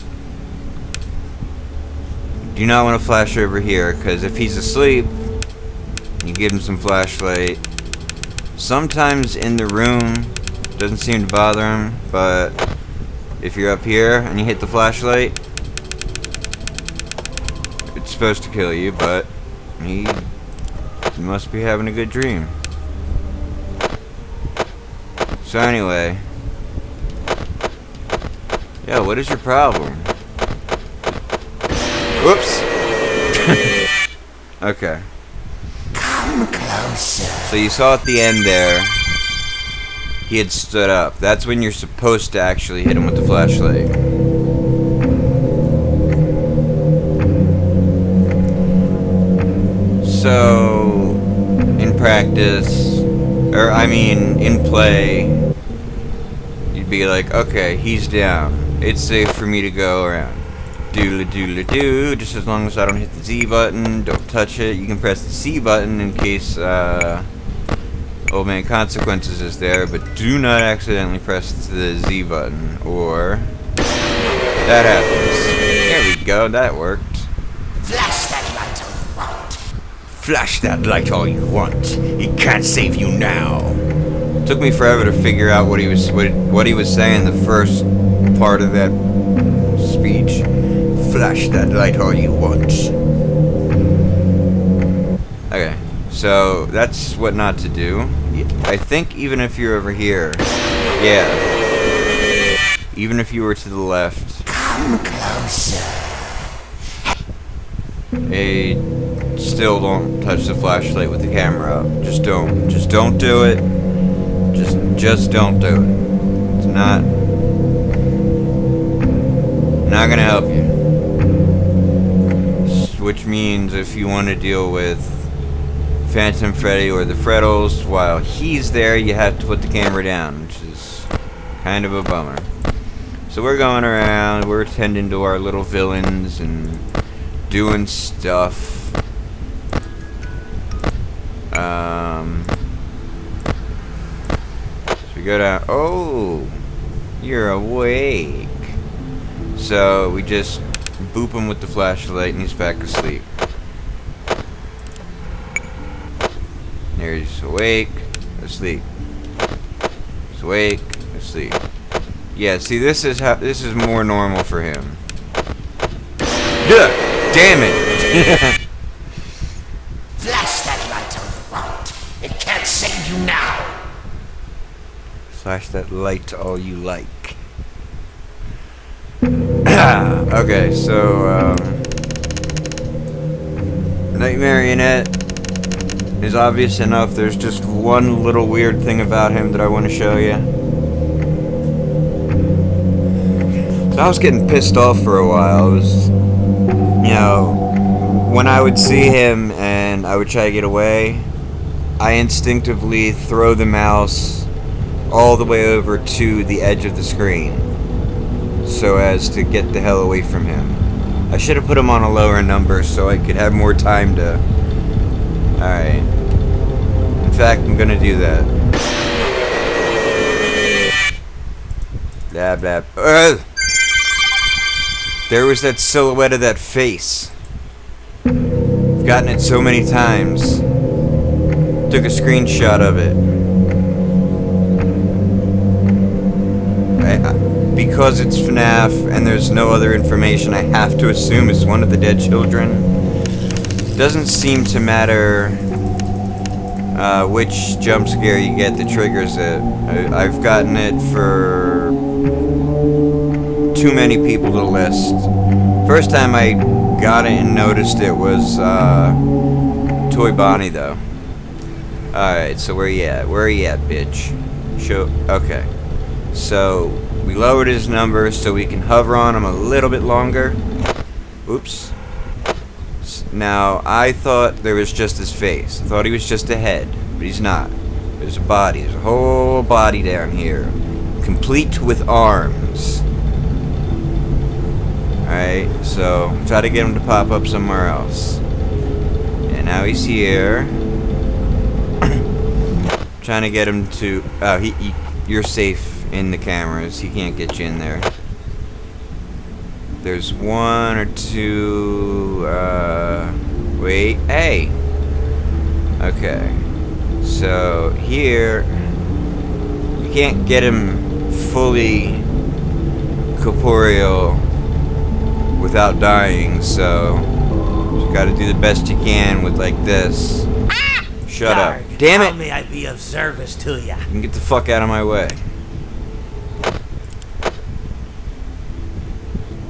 Speaker 1: Do not want to flash over here, because if he's asleep, you give him some flashlight. Sometimes in the room, doesn't seem to bother him, but if you're up here and you hit the flashlight, it's supposed to kill you, but he must be having a good dream. So anyway, yeah, what is your problem? Whoops. Okay.
Speaker 3: Come closer.
Speaker 1: So you saw at the end there, he had stood up. That's when you're supposed to actually hit him with the flashlight. So, in practice, or I mean, in play, you'd be like, okay, he's down. It's safe for me to go around. Doodle-doodle-doo, just as long as I don't hit the Z button, don't touch it. You can press the C button in case, Old Man Consequences is there, but do not accidentally press the Z button, or that happens. There we go, that worked.
Speaker 3: Flash that light all you want.
Speaker 2: Flash that light all you want. He can't save you now.
Speaker 1: Took me forever to figure out what he was saying the first part of that speech.
Speaker 2: Flash that light all you want.
Speaker 1: Okay, so that's what not to do. I think even if you're over here, yeah. even if you were to the left.
Speaker 3: Come closer.
Speaker 1: Hey, still don't touch the flashlight with the camera up. Just don't. Just don't do it. Just don't do it. It's not gonna help you. Which means if you want to deal with Phantom Freddy or the Freddles while he's there, you have to put the camera down, which is kind of a bummer. So we're going around, we're tending to our little villains and doing stuff. So we go down. Oh, you're awake. So we just boop him with the flashlight and he's back asleep. There he's awake, asleep. He's awake, asleep. Yeah, see, this is more normal for him. Duh! Damn it!
Speaker 3: Flash that light all you want. It can't save you now.
Speaker 1: Flash that light all you like. Okay, so, Nightmarionette is obvious enough. There's just one little weird thing about him that I want to show you. So I was getting pissed off for a while. It was, you know, when I would see him and I would try to get away, I instinctively throw the mouse all the way over to the edge of the screen so as to get the hell away from him. I should have put him on a lower number so I could have more time to... Alright. In fact, I'm gonna do that. Dab, dab. There was that silhouette of that face. I've gotten it so many times. Took a screenshot of it. Because it's FNAF and there's no other information, I have to assume it's one of the dead children. Doesn't seem to matter which jump scare you get that triggers it. I've gotten it for too many people to list. First time I got it and noticed it was Toy Bonnie though. Alright, so where you at? Where are you at, bitch? Show. Okay. So we lowered his number so we can hover on him a little bit longer. Oops. Now, I thought there was just his face. I thought he was just a head, but he's not. There's a body. There's a whole body down here, complete with arms. Alright, so try to get him to pop up somewhere else. And now he's here. Trying to get him to... you're safe in the cameras. He can't get you in there. There's one or two, wait, hey! Okay. So, here, you can't get him fully corporeal without dying, so you gotta do the best you can with, like, this. Shut up. Damn it!
Speaker 3: Tell me I'd be of service to ya.
Speaker 1: You can get the fuck out of my way.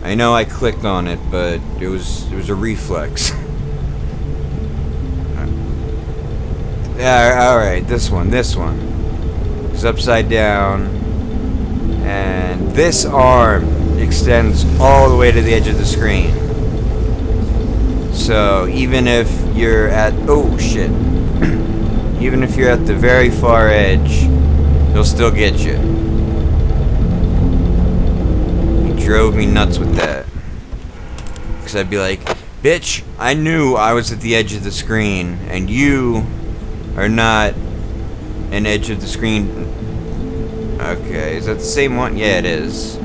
Speaker 1: I know I clicked on it, but it was a reflex. Yeah, alright, this one. It's upside down. And this arm extends all the way to the edge of the screen. So, even if you're at... Oh, shit. Even if you're at the very far edge, he'll still get you. Drove me nuts with that. Because I'd be like, bitch, I knew I was at the edge of the screen, and you are not an edge of the screen. Okay, is that the same one? Yeah, it is.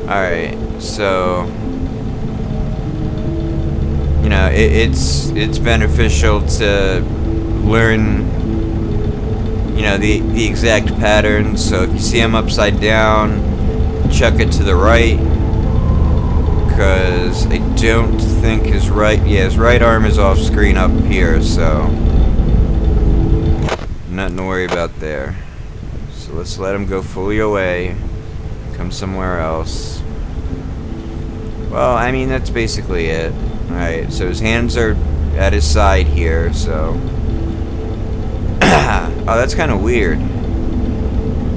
Speaker 1: Alright, so... You know, it's beneficial to learn, you know, the exact pattern. So if you see him upside down, chuck it to the right, because I don't think his right arm is off screen up here, so nothing to worry about there. So let's let him go fully away. Come somewhere else. Well, I mean, that's basically it. Alright, so his hands are at his side here, so... Oh, that's kind of weird.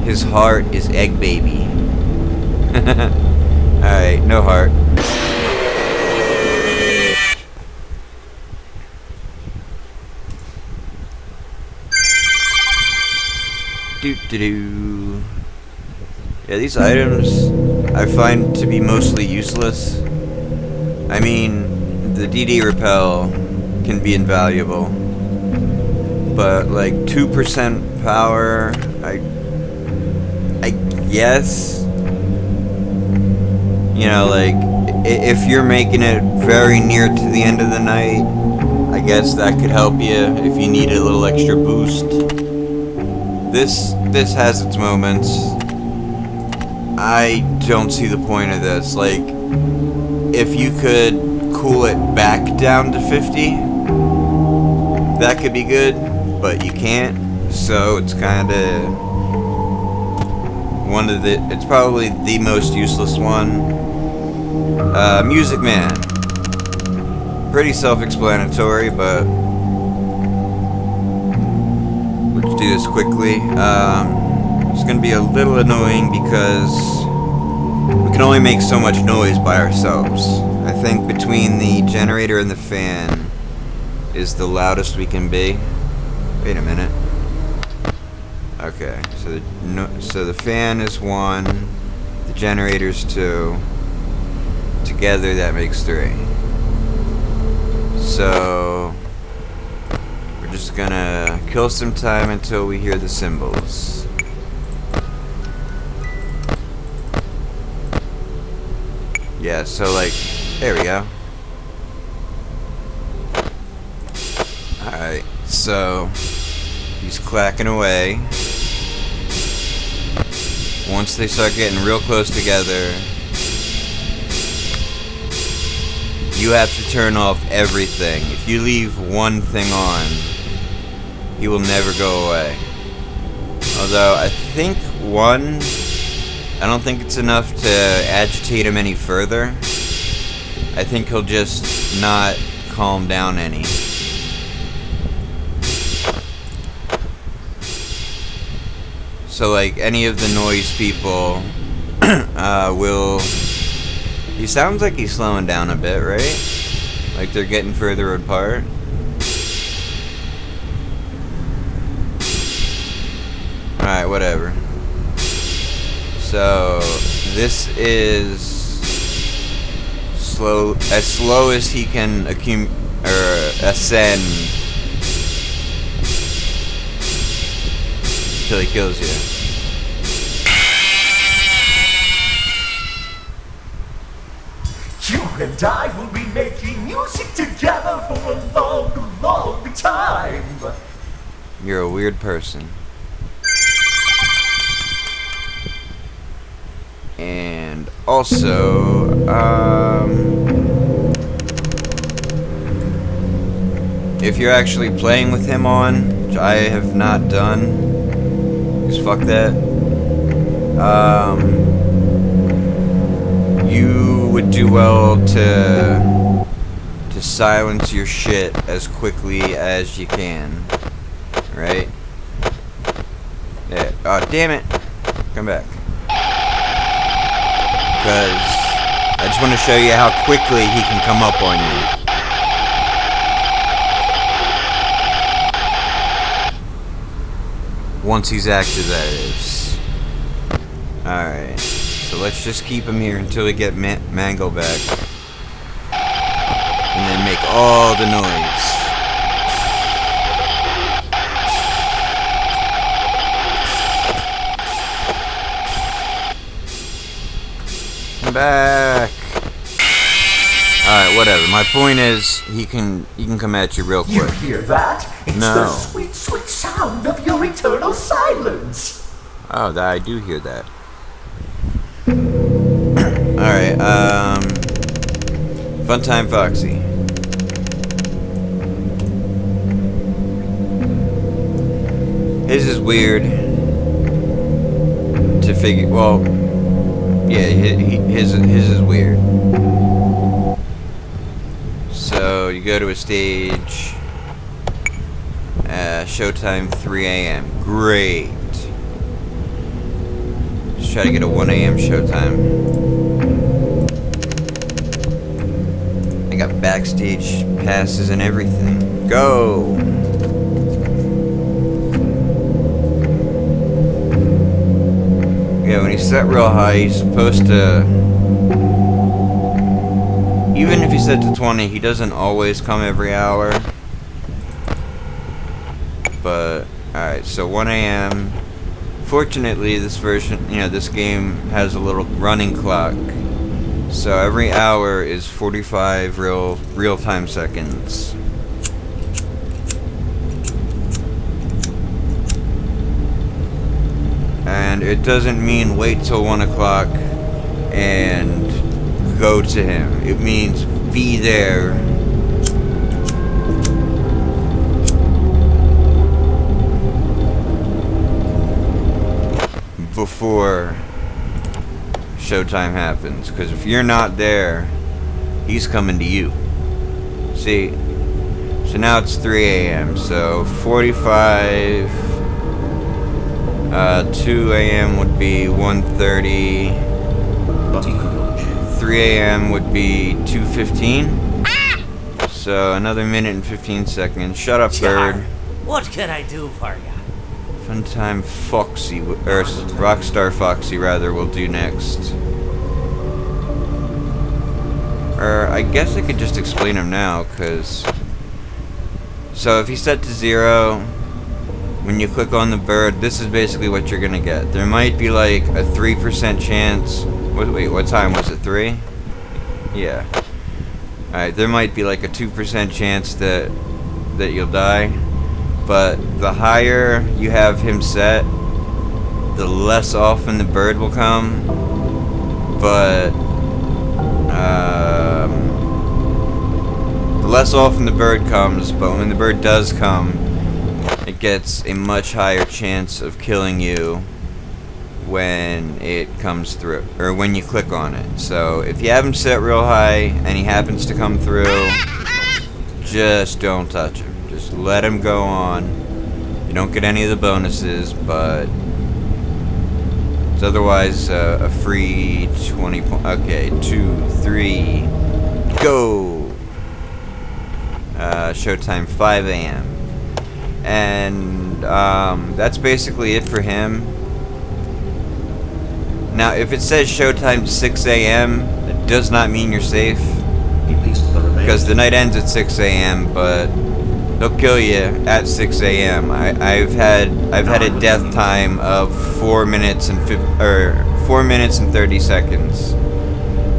Speaker 1: His heart is egg baby. Alright, no heart. Doo-doo-doo. Yeah, these items I find to be mostly useless. I mean, the DD repel can be invaluable. But like 2% power, I guess, you know, like if you're making it very near to the end of the night, I guess that could help you if you need a little extra boost. This has its moments. I don't see the point of this. Like, if you could cool it back down to 50, that could be good, but you can't. So it's kind of it's probably the most useless one. Music Man. Pretty self-explanatory, but let's do this quickly. It's going to be a little annoying because we can only make so much noise by ourselves. I think between the generator and the fan is the loudest we can be. Wait a minute. Okay, so the fan is 1, the generator's 2. Together that makes 3. So we're just gonna kill some time until we hear the cymbals. Yeah, so like, there we go. Alright, so he's clacking away. Once they start getting real close together, you have to turn off everything. If you leave one thing on, he will never go away. Although, I think I don't think it's enough to agitate him any further. I think he'll just not calm down any. So like any of the noise people will... He sounds like he's slowing down a bit, right? Like they're getting further apart. Alright, whatever. So this is as slow as he can ascend till he kills you.
Speaker 3: You and I will be making music together for a long, long time.
Speaker 1: You're a weird person. And also, if you're actually playing with him on, which I have not done, because fuck that, you would do well to silence your shit as quickly as you can, right? Yeah. Oh, damn it! Come back. Because I just want to show you how quickly he can come up on you. Once he's active, that is. Alright. So let's just keep him here until we get Mangle back. And then make all the noise. Back. Alright, whatever. My point is, he can come at you real quick.
Speaker 3: You hear that? It's
Speaker 1: No.
Speaker 3: the sweet, sweet sound of your eternal silence.
Speaker 1: Oh, I do hear that. Alright, Funtime Foxy. This is weird to figure. Well, Yeah, his is weird. So you go to a stage. Showtime 3 a.m. Great. Just try to get a 1 a.m. showtime. I got backstage passes and everything. Go! Yeah, when he's set real high, he's supposed to... Even if he's set to 20, he doesn't always come every hour. But, alright, so 1 a.m. Fortunately, this version, this game has a little running clock. So every hour is 45 real-time seconds. And it doesn't mean wait till 1 o'clock and go to him. It means be there. Before showtime happens. Because if you're not there, he's coming to you. See? So now it's 3 a.m. So 45... 2 a.m. would be 1:30.
Speaker 5: But he could not check.
Speaker 1: 3 a.m. would be 2:15. So another minute and 15 seconds. Shut up, bird.
Speaker 9: What can I do for you?
Speaker 1: Funtime Foxy, or Rockstar Foxy rather, will do next. Or I guess I could just explain him now, cause. So if he's set to 0. When you click on the bird, this is basically what you're gonna get. There might be like a 3% chance. Wait, what time was it? 3? Yeah. Alright, there might be like a 2% chance that you'll die. But the higher you have him set, the less often the bird will come. But the less often the bird comes, but when the bird does come, it gets a much higher chance of killing you when it comes through, or when you click on it. So if you have him set real high and he happens to come through, just don't touch him. Just let him go on. You don't get any of the bonuses, but it's otherwise a free 20 point. Okay, 2, 3, go! Showtime 5 a.m. And that's basically it for him. Now, if it says showtime 6 a.m., it does not mean you're safe. Because the night ends at 6 a.m., but they'll kill you at 6 a.m. I've had a death time of 4 minutes and 4 minutes and 30 seconds,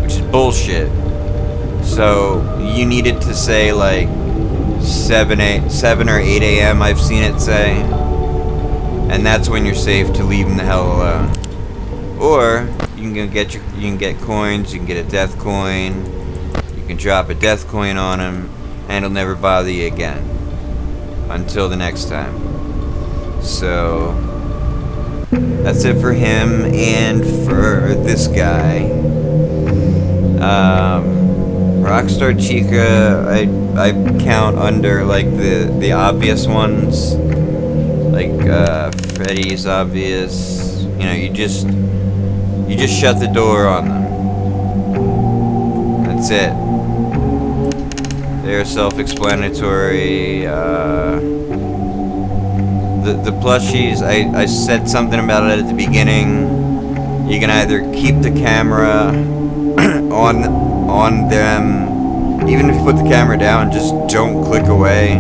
Speaker 1: which is bullshit. So you needed to say like 7 or 8 a.m. I've seen it say, and that's when you're safe to leave him the hell alone. Or you can get coins. You can get a death coin. You can drop a death coin on him, and he'll never bother you again until the next time. So that's it for him and for this guy. Rockstar Chica, I count under like the obvious ones, like Freddy's obvious. You just shut the door on them. That's it. They're self-explanatory. The plushies, I said something about it at the beginning. You can either keep the camera on them, even if you put the camera down, just don't click away.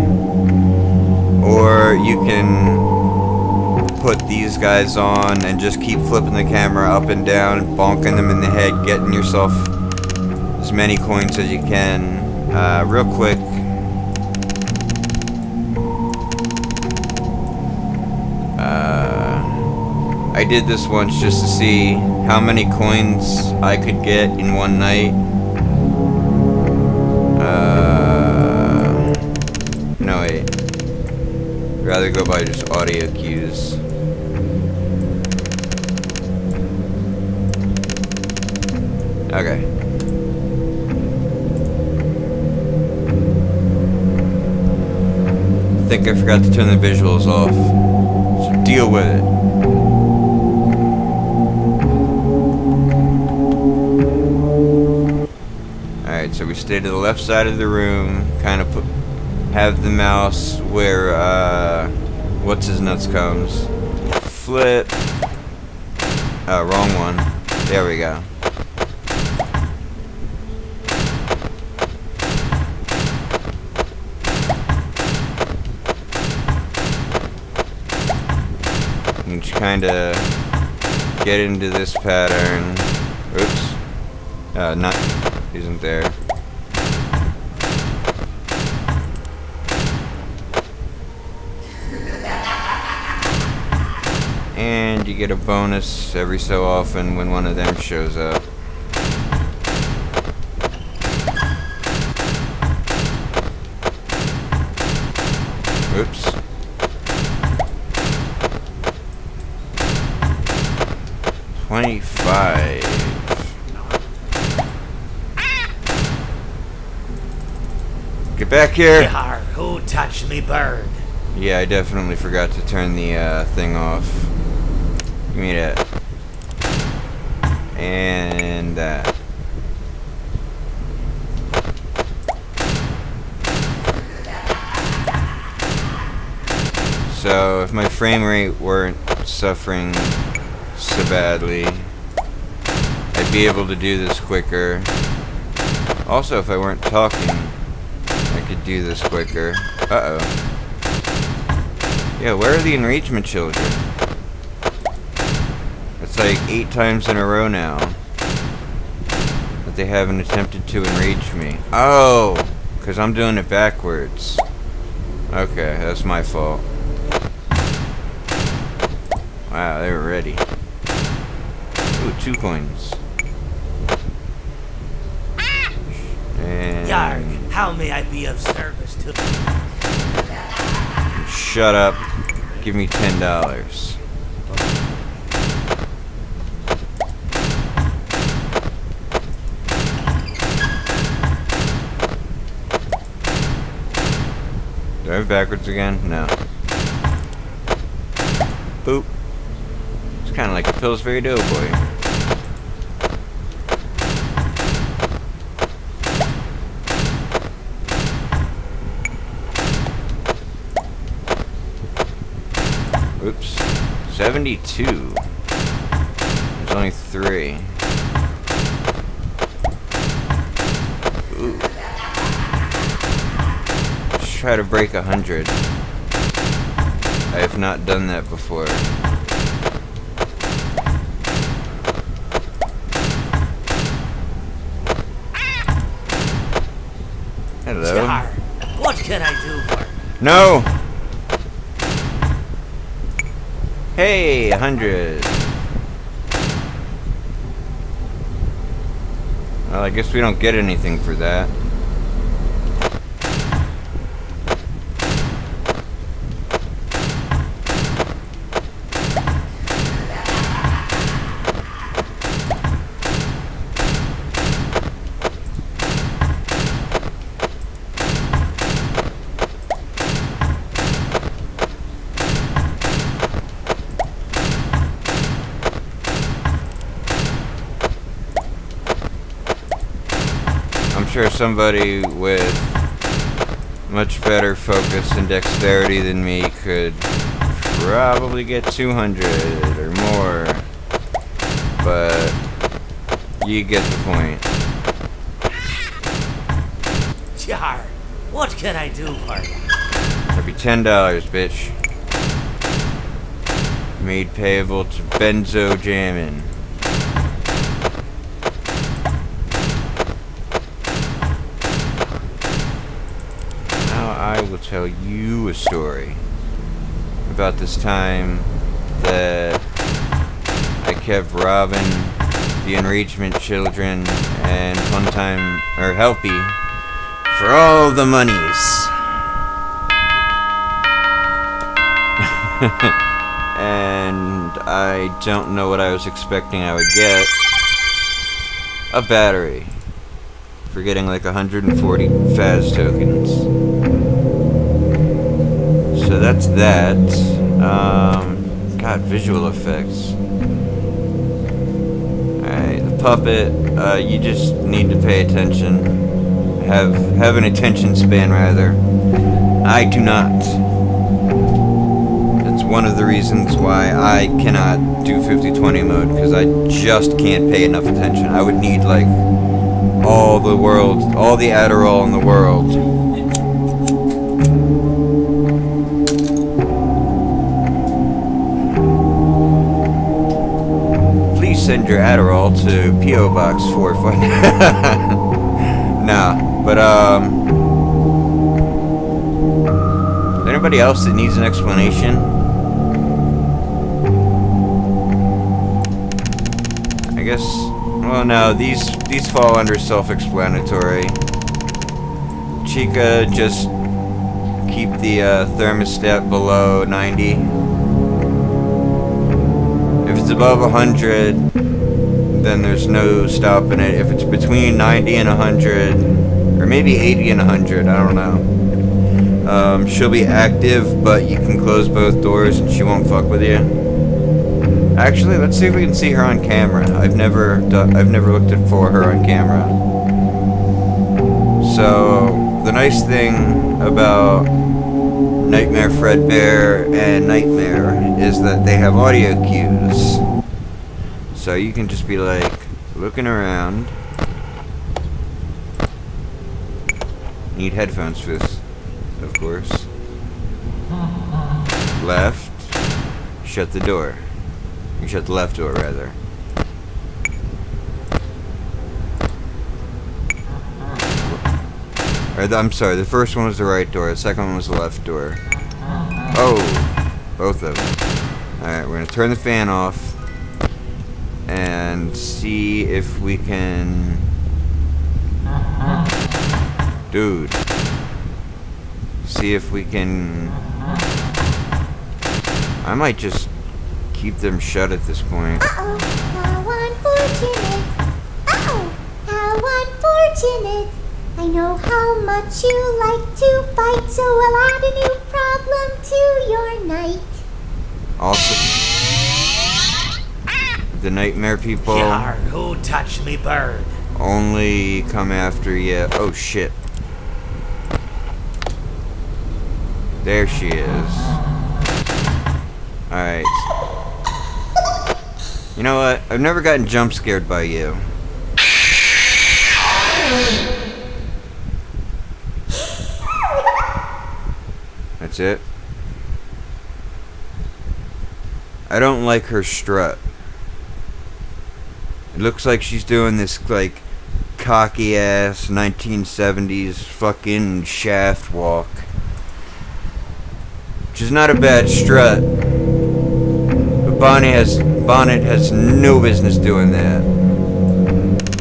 Speaker 1: Or you can put these guys on and just keep flipping the camera up and down, bonking them in the head, getting yourself as many coins as you can. Real quick, I did this once just to see how many coins I could get in one night. No wait, I'd rather go by just audio cues. Okay. I think I forgot to turn the visuals off. So deal with it. Alright, so we stay to the left side of the room, kind of have the mouse where, what's his nuts comes. Flip. Oh, wrong one. There we go. And just kind of get into this pattern. Oops. Not isn't there. And you get a bonus every so often when one of them shows up. Oops. $25. Get back here!
Speaker 9: Yar, who touched me bird?
Speaker 1: Yeah, I definitely forgot to turn the thing off. Give me that. And that. So, if my frame rate weren't suffering so badly, I'd be able to do this quicker. Also, if I weren't talking, I could do this quicker. Uh-oh. Yeah, where are the enragement children? It's like 8 times in a row now that they haven't attempted to enrage me. Oh, because I'm doing it backwards. Okay, that's my fault. Wow, they were ready. Ooh, 2 coins. And
Speaker 9: Yarg, how may I be of service to...
Speaker 1: shut up. Give me $10. Do I have backwards again? No. Boop. It's kind of like a Pillsbury Doughboy. Oops. 72. There's only 3. Ooh. Let's try to break 100. I have not done that before. Hello.
Speaker 9: Yar, what can I do for you?
Speaker 1: No! Hey, 100. Well, I guess we don't get anything for that. I'm sure somebody with much better focus and dexterity than me could probably get 200 or more, but you get the point.
Speaker 9: Yar, what can I do for you?
Speaker 1: That'll be $10, bitch. Made payable to Benzojamin. I will tell you a story about this time that I kept robbing the enrichment children and Funtime, or Helpy, for all the monies. And I don't know what I was expecting I would get. a battery for getting like 140 Faz tokens. So that's that. God, visual effects. Alright, the puppet, you just need to pay attention. Have an attention span, rather. I do not. That's one of the reasons why I cannot do 50-20 mode, because I just can't pay enough attention. I would need, like, all the Adderall in the world. Please send your Adderall to P.O. Box 4. Nah, but, is there anybody else that needs an explanation? I guess, well, no, these fall under self-explanatory. Chica, just keep the thermostat below 90. If it's above 100, then there's no stopping it. If it's between 90 and 100, or maybe 80 and 100, I don't know. She'll be active, but you can close both doors and she won't fuck with you. Actually, let's see if we can see her on camera. I've never looked for her on camera. So the nice thing about Nightmare Fredbear and Nightmare is that they have audio cues. So you can just be like looking around. Need headphones for this, of course. Left. Shut the door. You shut the left door, rather. I'm sorry, the first one was the right door, the second one was the left door. Oh, both of them. Alright, we're gonna turn the fan off and see if we can... Dude. See if we can... I might just keep them shut at this point.
Speaker 7: Uh-oh, how unfortunate. Uh-oh, how unfortunate. I know how much you like to fight, so I'll add a new problem to your night.
Speaker 1: Also, the nightmare people
Speaker 9: Yar, who touched me bird?
Speaker 1: only come after you. Oh shit. There she is. Alright. You know what? I've never gotten jump scared by you. That's it. I don't like her strut. It looks like she's doing this, like, cocky ass 1970s fucking shaft walk. Which is not a bad strut. But Bonnet has no business doing that.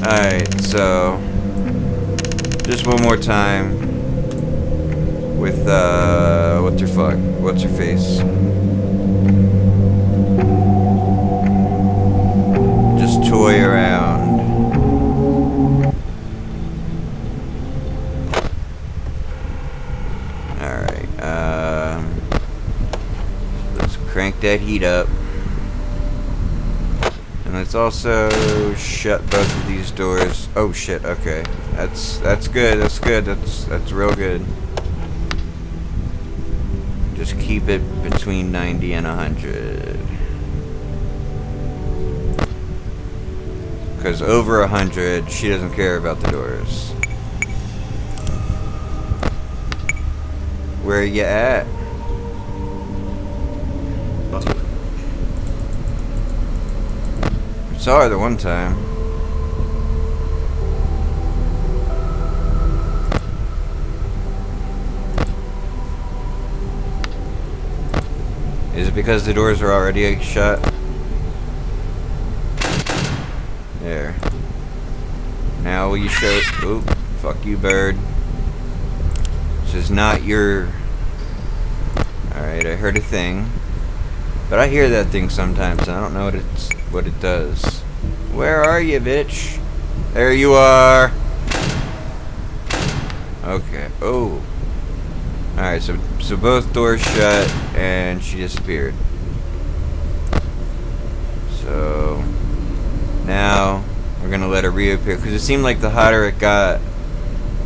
Speaker 1: Alright, so just one more time with what's her face? Just toy around. Alright, let's crank that heat up. And let's also shut both of these doors. Oh shit, okay. That's good, that's good, that's real good. Just keep it between 90 and 100. Because over 100, she doesn't care about the doors. Where you at? I saw her the one time. Is it because the doors are already shut? There. Now will you show... Oop. Fuck you, bird. This is not your... Alright, I heard a thing. But I hear that thing sometimes, and I don't know what it does. Where are you, bitch? There you are. Okay. Oh. Alright, so both doors shut and she disappeared. So now we're gonna let her reappear because it seemed like the hotter it got,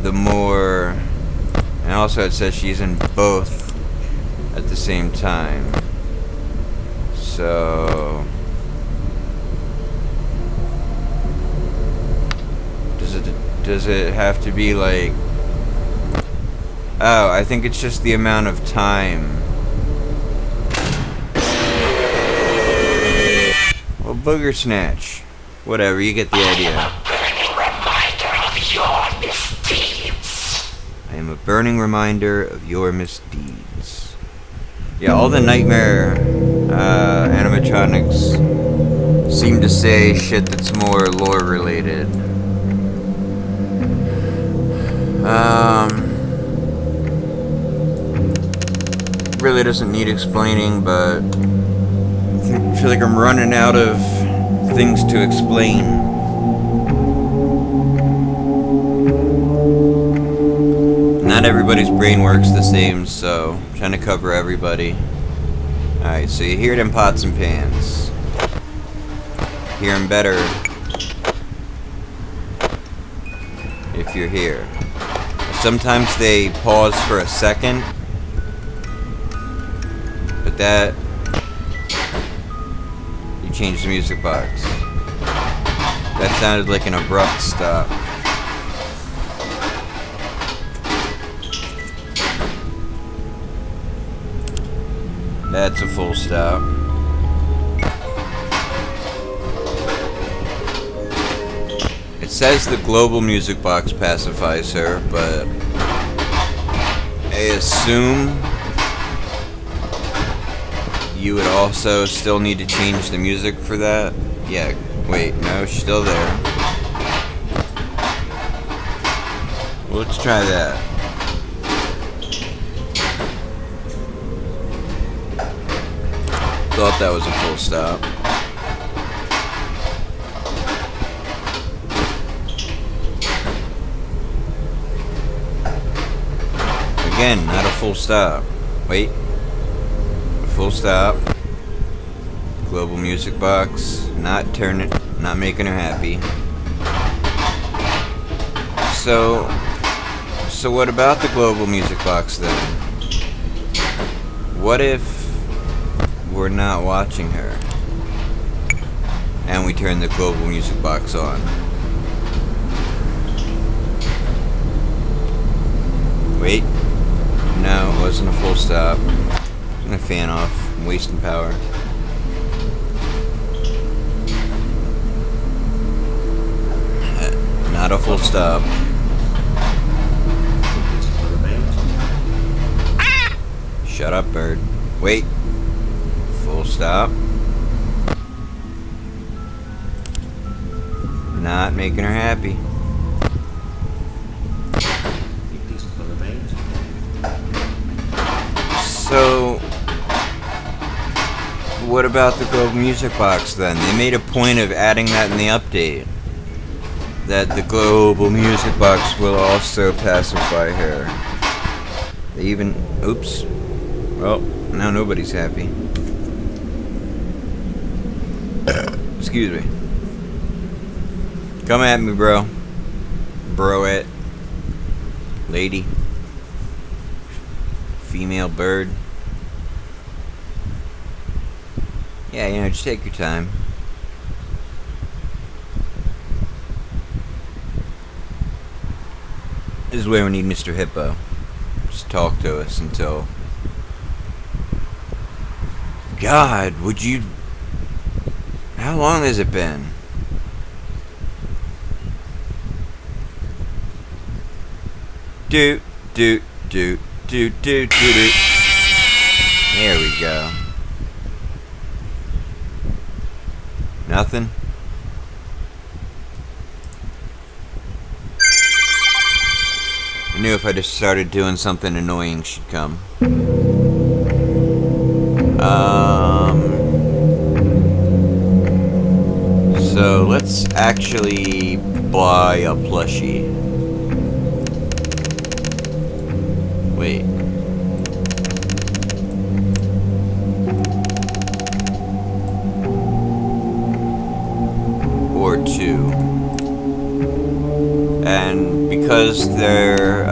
Speaker 1: the more. And also it says she's in both at the same time. So does it have to be like? Oh, I think it's just the amount of time. Well, booger snatch. Whatever, you get the idea. I am a burning reminder of your misdeeds. Yeah, all the Nightmare animatronics seem to say shit that's more lore related. Really doesn't need explaining, but I feel like I'm running out of things to explain. Not everybody's brain works the same, so I'm trying to cover everybody. Alright, so you hear them pots and pans. Hear them better if you're here. Sometimes they pause for a second, but that you change the music box. That sounded like an abrupt stop. That's a full stop. It says the global music box pacifies her, but I assume you would also still need to change the music for that. Yeah, wait, no, she's still there. Well, let's try that. Thought that was a full stop. Again, not a full stop. Wait. A full stop. Global music box. Not making her happy. So what about the global music box then? What if we're not watching her and we turn the global music box on? Wait. No, it wasn't a full stop. I'm gonna fan off. I'm wasting power. Not a full stop. Shut up, bird. Wait. Full stop. Not making her happy. So, what about the global music box then? They made a point of adding that in the update. That the global music box will also pacify her. They even... Oops. Well, now nobody's happy. Excuse me. Come at me, bro. Bro it. Lady. Female bird. Yeah, you know, just take your time. This is where we need Mr. Hippo. Just talk to us until... God, would you... How long has it been? There we go. Nothing? I knew if I just started doing something annoying, she'd come. So let's actually buy a plushie. Wait. Or 2. And because their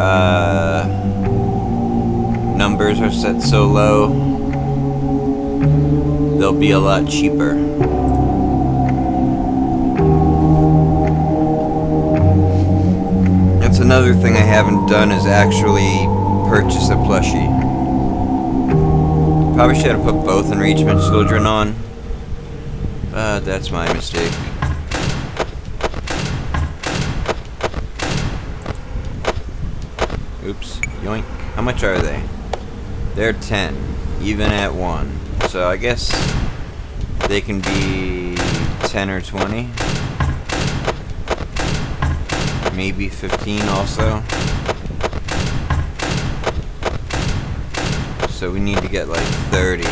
Speaker 1: numbers are set so low, they'll be a lot cheaper. That's another thing I haven't done, is actually purchase a plushie. Probably should have put both Enrichment Children on. That's my mistake. Oops. Yoink. How much are they? They're 10, even at 1. So I guess they can be 10 or 20. Maybe 15 also. So we need to get like 30.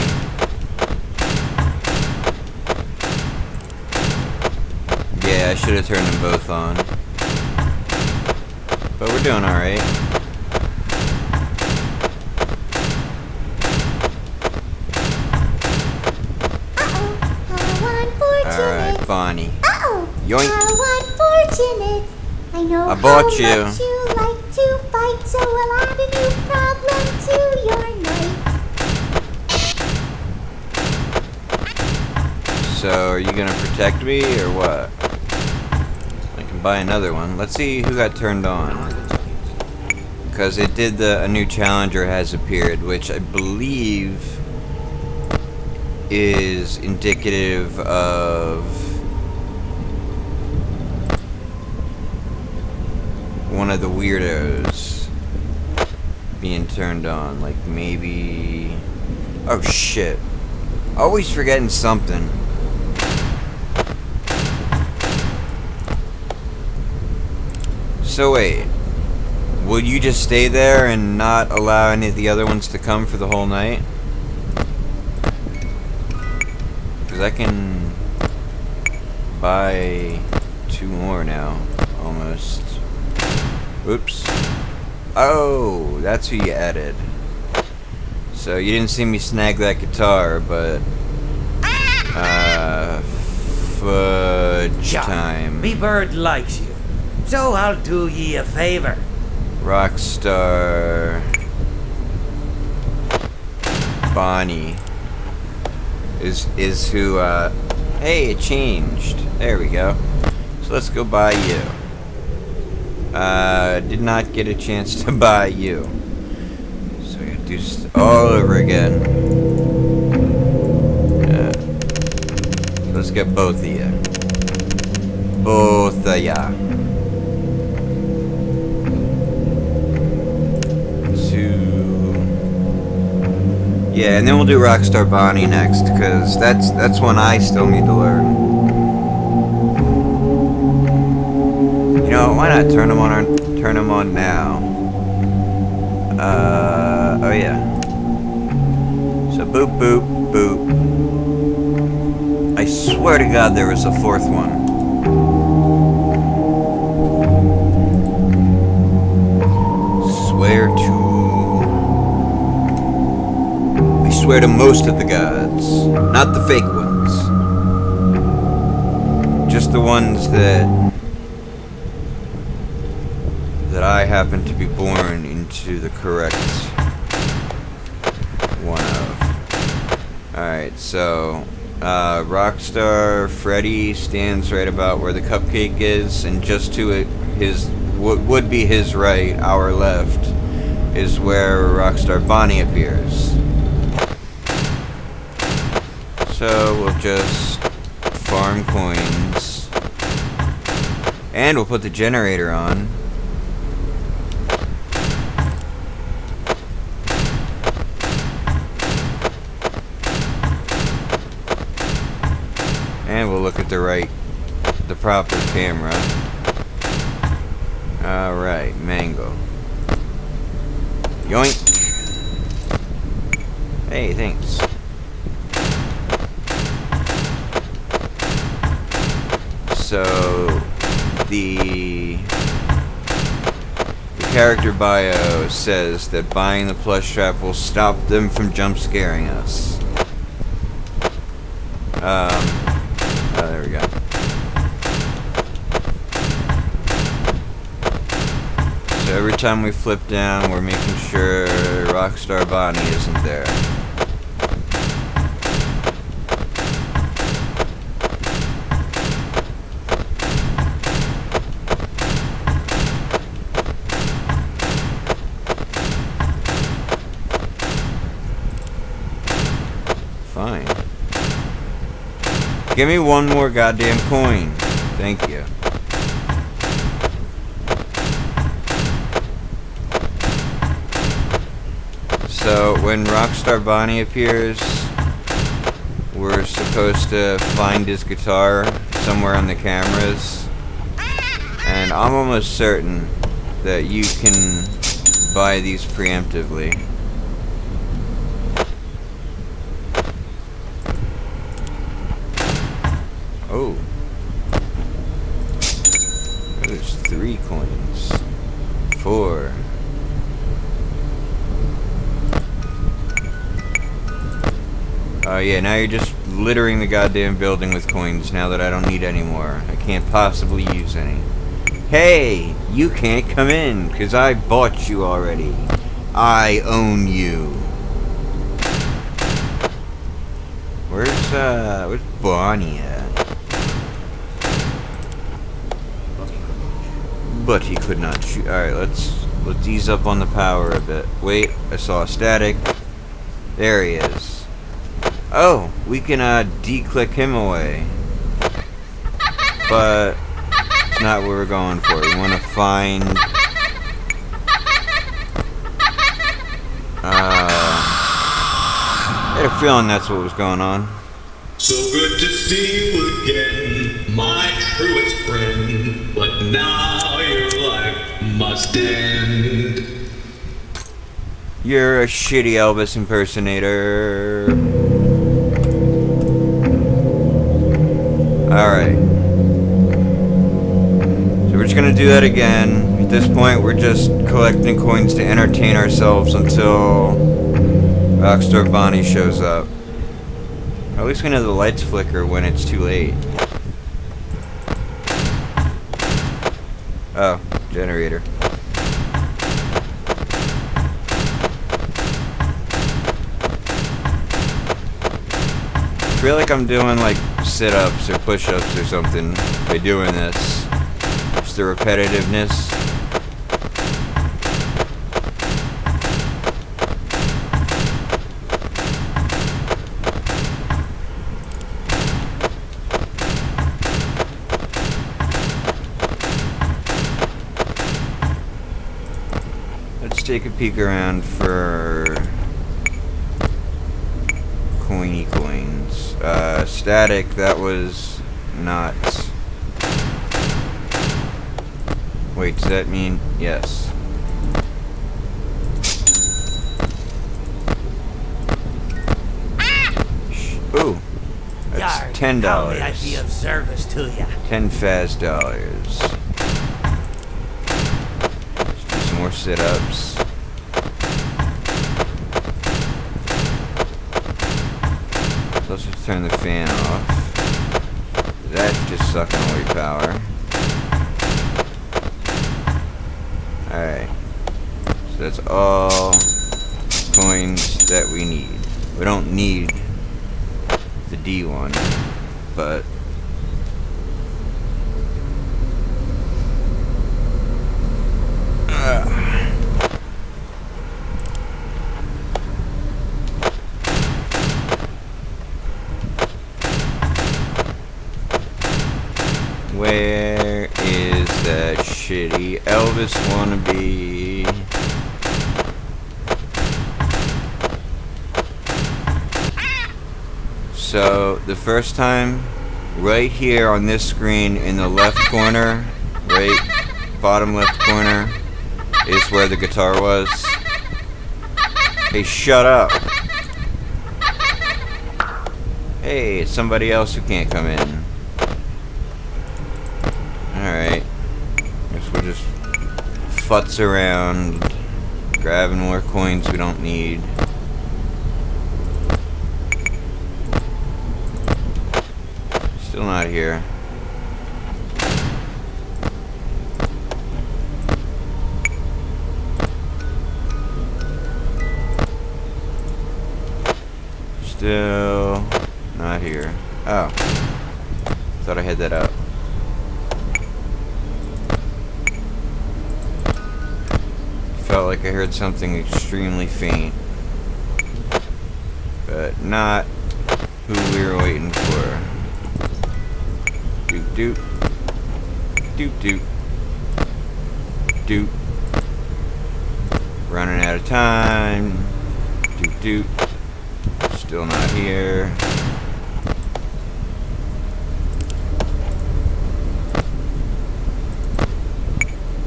Speaker 1: Yeah, I should have turned them both on. But we're doing alright. Alright, Bonnie.
Speaker 7: Uh-oh!
Speaker 1: Yoink.
Speaker 7: How unfortunate! I know
Speaker 1: I bought
Speaker 7: how
Speaker 1: you.
Speaker 7: much you like to fight, so we'll add a new problem to your night.
Speaker 1: So, are you gonna protect me, or what? I can buy another one. Let's see who got turned on. Because it did a new challenger has appeared, which I believe is indicative of one of the weirdos being turned on. Like maybe... Oh shit. Always forgetting something. So wait. Will you just stay there and not allow any of the other ones to come for the whole night? Because I can buy 2 more now, almost. Oops. Oh, that's who you added. So you didn't see me snag that guitar, but... fudge time.
Speaker 9: Me bird likes you, so I'll do ye a favor.
Speaker 1: Rockstar Bonnie is who, hey, it changed. There we go. So let's go buy you. Did not get a chance to buy you. So we gotta do all over again. So let's get both of you. Both of ya. Yeah, and then we'll do Rockstar Bonnie next, because that's one I still need to learn. You know, why not turn them on now? Oh yeah. So boop, boop, boop. I swear to God there was a 4th one. I swear to most of the gods, not the fake ones. Just the ones that I happen to be born into the correct one of. Alright, so Rockstar Freddy stands right about where the cupcake is, and just to his what would be his right, our left, is where Rockstar Bonnie appears. So we'll just farm coins, and we'll put the generator on. And we'll look at the proper camera. Alright, Mangle. Yoink! Hey, thanks. So, the character bio says that buying the plush trap will stop them from jump scaring us. There we go. So every time we flip down, we're making sure Rockstar Bonnie isn't there. Fine. Give me one more goddamn coin. Thank you. So when Rockstar Bonnie appears, we're supposed to find his guitar somewhere on the cameras. And I'm almost certain that you can buy these preemptively. Oh. There's 3 coins. 4. Oh yeah, now you're just littering the goddamn building with coins now that I don't need any more. I can't possibly use any. Hey! You can't come in, because I bought you already. I own you. Where's Bonnie at? But he could not shoot. Alright, let's ease up on the power a bit. Wait, I saw a static. There he is. Oh, we can de-click him away. But it's not what we're going for. We want to find I had a feeling that's what was going on.
Speaker 10: So good to see you again, my truest friend. But now your life must end.
Speaker 1: You're a shitty Elvis impersonator. Alright. So we're just gonna do that again. At this point, we're just collecting coins to entertain ourselves until Rockstar Bonnie shows up. At least we know the lights flicker when it's too late. Oh, generator. I feel like I'm doing like sit-ups or push-ups or something by doing this. Just the repetitiveness. Let's take a peek around for coiny coins. Static, that was not. Wait, does that mean yes? Ooh, that's $10.
Speaker 9: How may I be of service to you?
Speaker 1: 10 Faz dollars. Let's do some more sit-ups. Let's just turn the fan off. That's just sucking away power. Alright. So that's all coins that we need. We don't need the D one, but where is that shitty Elvis wannabe? So the first time, right here on this screen in the left corner, right bottom left corner, is where the guitar was. Hey, shut up. Hey, it's somebody else who can't come in. Alright. just futz around, grabbing more coins we don't need. Still not here. Still not here. Oh. Thought I had that up. Felt like I heard something extremely faint. But not who we were waiting for. Doop doop. Doop doop. Doop. Running out of time. Doop doop. Still not here.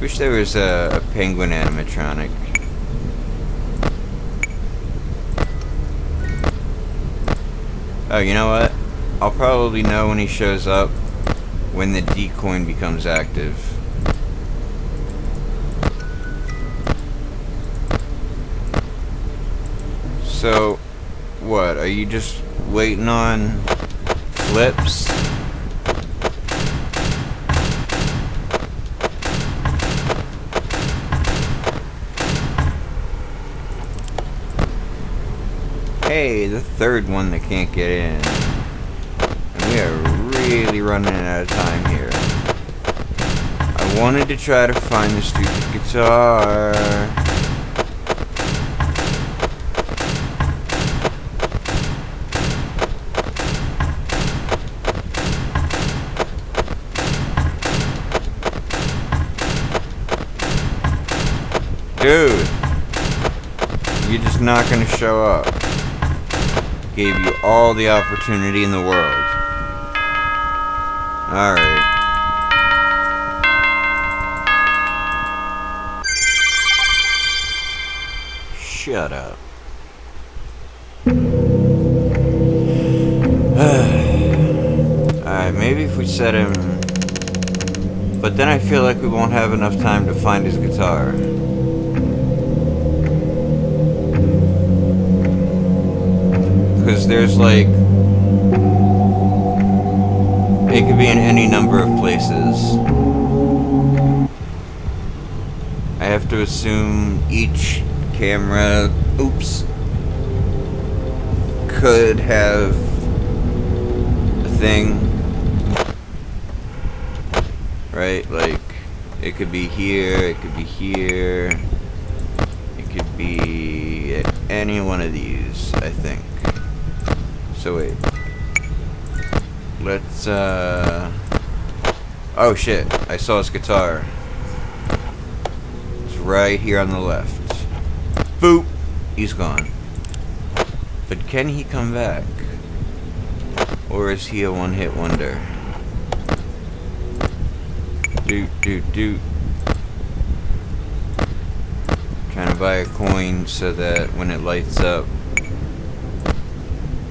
Speaker 1: Wish there was a penguin animatronic. Oh, you know what? I'll probably know when he shows up when the decoin becomes active. So, what? Are you just waiting on flips? Hey, the third one that can't get in. And we are really running out of time here. I wanted to try to find the stupid guitar. Dude, you're just not gonna show up. Gave you all the opportunity in the world. Alright. Shut up. Alright, maybe if we set him... But then I feel like we won't have enough time to find his guitar. Because there's like... It could be in any number of places. I have to assume each camera... Oops. Could have a thing. Right? Like, it could be here, it could be here. It could be at any one of these, I think. So wait. Let's, oh shit, I saw his guitar. It's right here on the left. Boop! He's gone. But can he come back? Or is he a one-hit wonder? Doot, doot, doot. Trying to buy a coin so that when it lights up,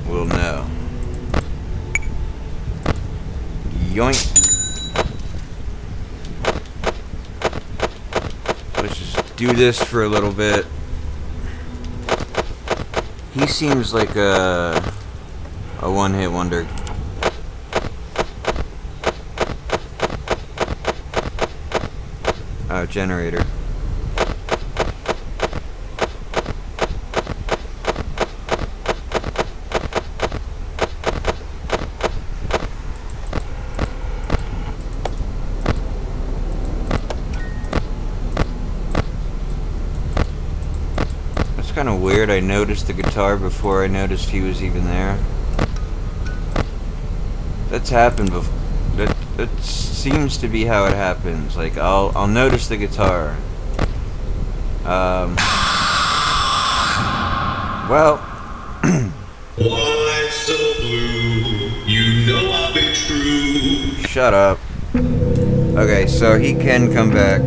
Speaker 1: we'll know. Yoink. Let's just do this for a little bit. He seems like a one-hit wonder. Oh, generator. That's kind of weird. I noticed the guitar before I noticed he was even there. That's happened before. That seems to be how it happens. Like, I'll notice the guitar. Well.
Speaker 10: Why so blue? You know I'll be true.
Speaker 1: Shut up. Okay, so he can come back.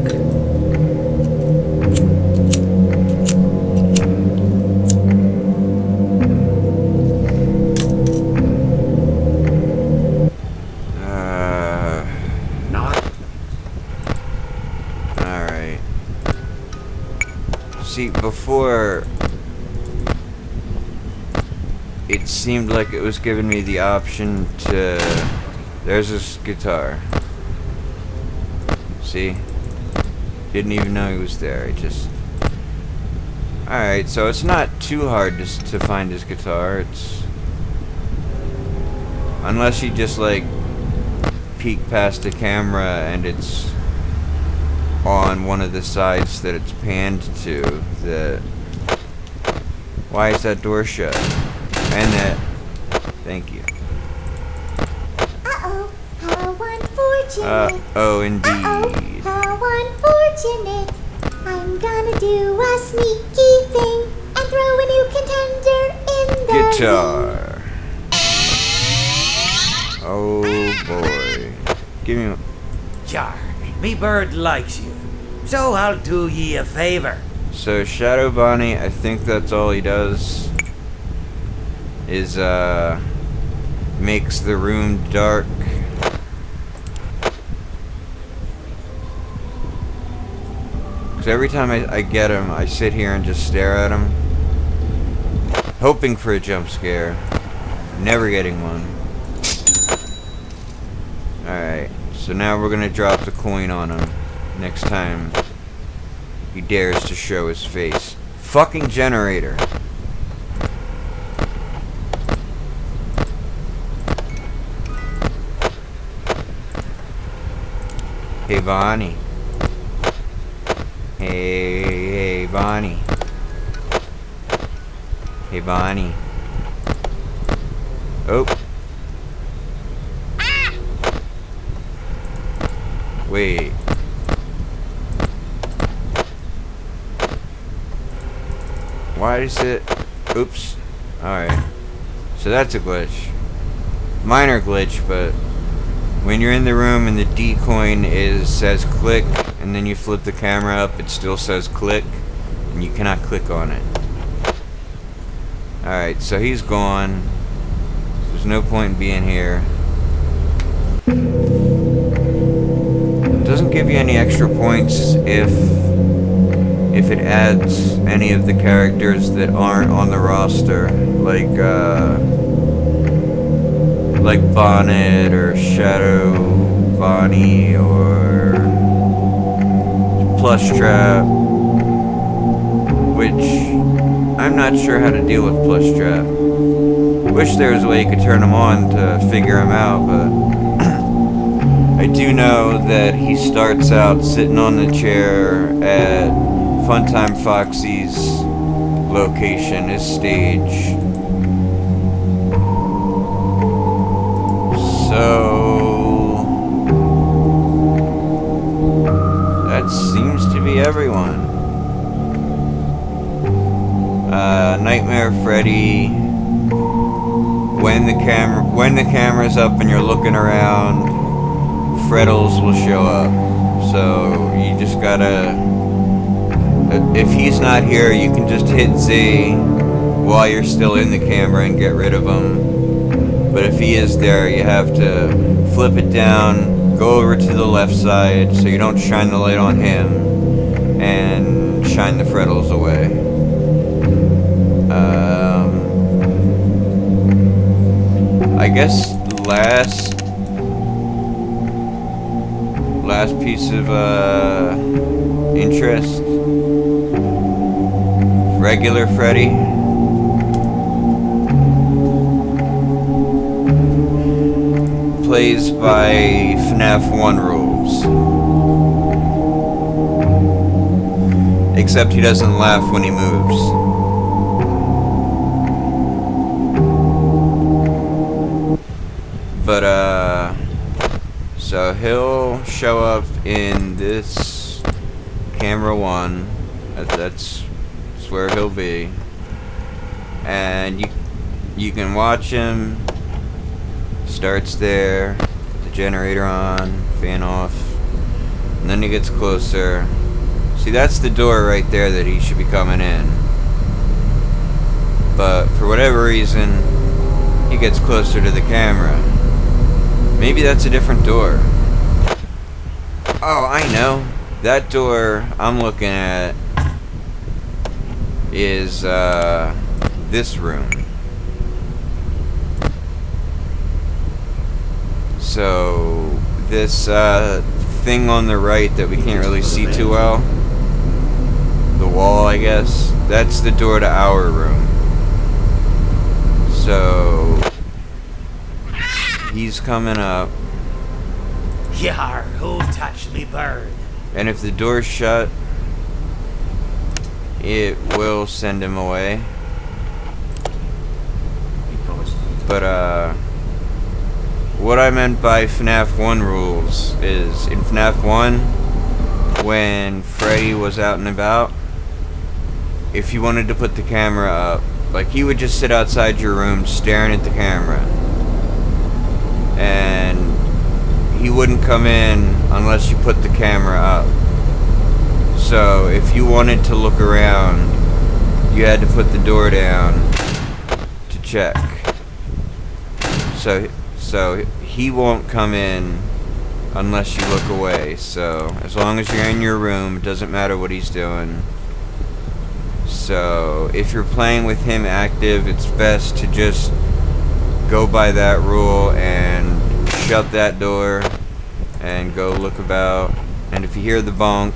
Speaker 1: before, it seemed like it was giving me the option to... There's this guitar. See? Didn't even know he was there. I just... Alright, so it's not too hard to find his guitar. It's... Unless you just, like, peek past the camera and it's on one of the sides that it's panned to. Why is that door shut? And that... Thank you.
Speaker 7: Uh-oh, how unfortunate.
Speaker 1: Oh, indeed.
Speaker 7: Uh-oh, how unfortunate. I'm gonna do a sneaky thing and throw a new contender in the
Speaker 1: Guitar. Oh boy. Give me...
Speaker 9: Yar, me bird likes you, so I'll do ye a favor.
Speaker 1: So Shadow Bonnie, I think that's all he does. Is makes the room dark. Because every time I get him, I sit here and just stare at him, hoping for a jump scare, never getting one. Alright, so now we're gonna drop the coin on him next time he dares to show his face. Fucking generator. Hey Bonnie. Hey Bonnie. Hey Bonnie. Oh. Wait. Why is it... Oops. Alright. So that's a glitch. Minor glitch, but when you're in the room and the D coin says click, and then you flip the camera up, it still says click, and you cannot click on it. Alright, so he's gone. There's no point in being here. It doesn't give you any extra points if it adds any of the characters that aren't on the roster, like Bonnet or Shadow Bonnie or Plush Trap, which I'm not sure how to deal with Plush Trap. Wish there was a way you could turn them on to figure them out, but I do know that he starts out sitting on the chair at Funtime Foxy's location, his stage. So that seems to be everyone. Nightmare Freddy. When the camera's up and you're looking around, Freddles will show up. So you just gotta... If he's not here, you can just hit Z while you're still in the camera and get rid of him. But if he is there, you have to flip it down, go over to the left side so you don't shine the light on him, and shine the Freddles away. I guess last piece of interest. Regular Freddy. Plays by FNAF 1 rules. Except he doesn't laugh when he moves. But, so he'll show up in this camera 1. That's where he'll be. And you can watch him. Starts there, put the generator on, fan off, and then he gets closer. See, that's the door right there that he should be coming in. But for whatever reason, he gets closer to the camera. Maybe that's a different door. Oh, I know. That door I'm looking at is this room. So this thing on the right that we can't really see too well, the wall, I guess, that's the door to our room. So he's coming up.
Speaker 9: Yar, who touched me bird?
Speaker 1: And if the door's shut, it will send him away. But what I meant by FNAF 1 rules is, in FNAF 1, when Freddy was out and about, if you wanted to put the camera up, like, he would just sit outside your room staring at the camera. And he wouldn't come in unless you put the camera up. So if you wanted to look around, you had to put the door down to check. So he won't come in unless you look away. So as long as you're in your room, it doesn't matter what he's doing. So if you're playing with him active, it's best to just go by that rule and shut that door and go look about. And if you hear the bonk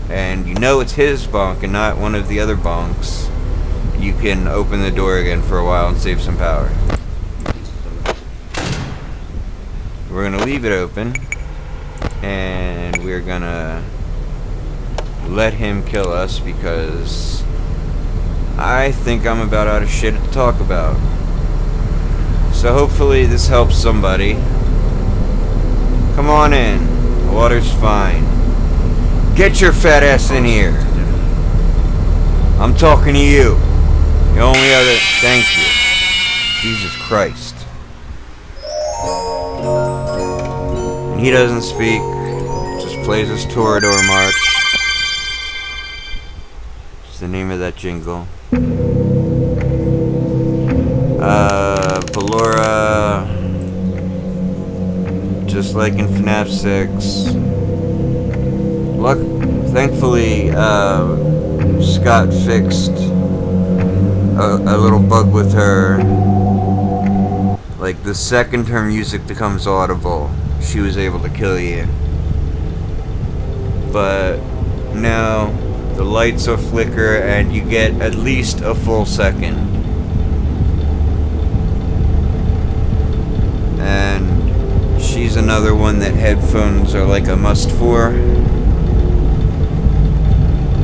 Speaker 1: and you know it's his bonk and not one of the other bonks, you can open the door again for a while and save some power. We're gonna leave it open and we're gonna let him kill us because I think I'm about out of shit to talk about. So hopefully this helps somebody. Come on in. The water's fine. Get your fat ass in here. I'm talking to you. The only other... Thank you. Jesus Christ. And he doesn't speak. Just plays his Toreador march. It's the name of that jingle. Ballora, just like in FNAF 6. Thankfully, Scott fixed a little bug with her. Like, the second her music becomes audible, she was able to kill you. But now the lights will flicker and you get at least a full second. And she's another one that headphones are like a must for.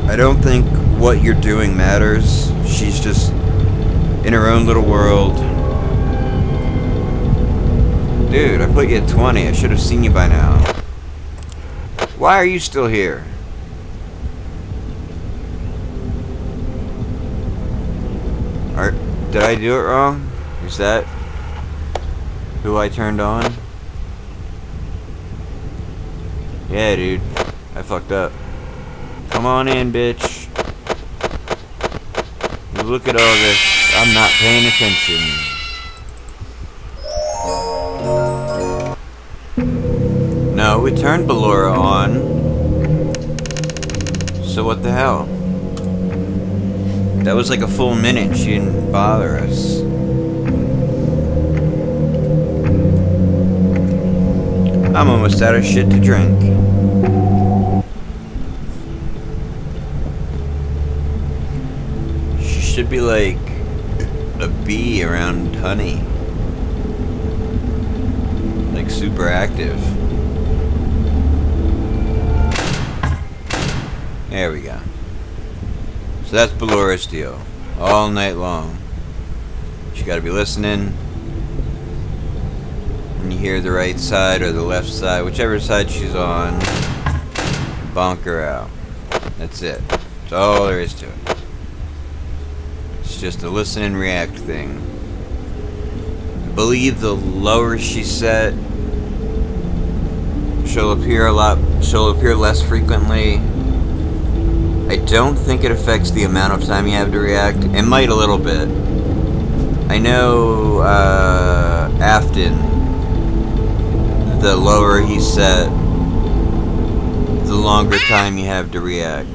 Speaker 1: I don't think what you're doing matters. She's just in her own little world. Dude, I put you at 20. I should have seen you by now. Why are you still here? Did I do it wrong? Is that who I turned on? Yeah, dude. I fucked up. Come on in, bitch. You look at all this. I'm not paying attention. No, we turned Ballora on. So what the hell? That was like a full minute. She didn't bother us. I'm almost out of shit to drink. She should be like a bee around honey. Like super active. There we go. So that's Ballora's deal. All night long. You gotta be listening. When you hear the right side or the left side, whichever side she's on, bonk her out. That's it. That's all there is to it. It's just a listen and react thing. I believe the lower she's set, she'll appear less frequently. I don't think it affects the amount of time you have to react. It might a little bit. I know Afton, the lower he's set, the longer time you have to react.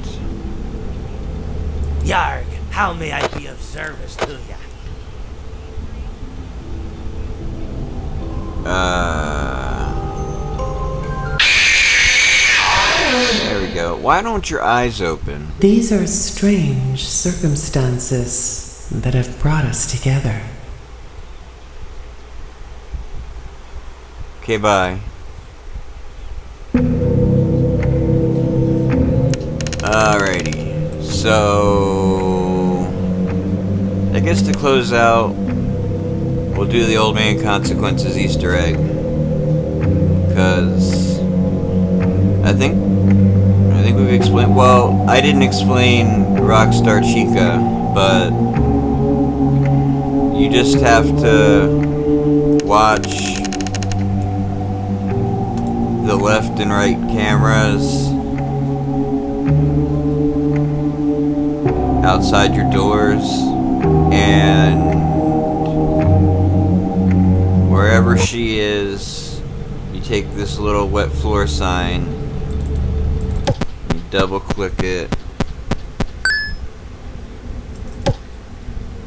Speaker 9: Yarg, How may I be of service to ya?
Speaker 1: There we go. Why don't your eyes open?
Speaker 11: These are strange circumstances that have brought us together.
Speaker 1: Okay, bye. Alrighty. So, I guess to close out, we'll do the Old Man Consequences Easter egg. Because I think we've explained. Well, I didn't explain Rockstar Chica, but you just have to watch the left and right cameras outside your doors, and wherever she is, you take this little wet floor sign, you double click it,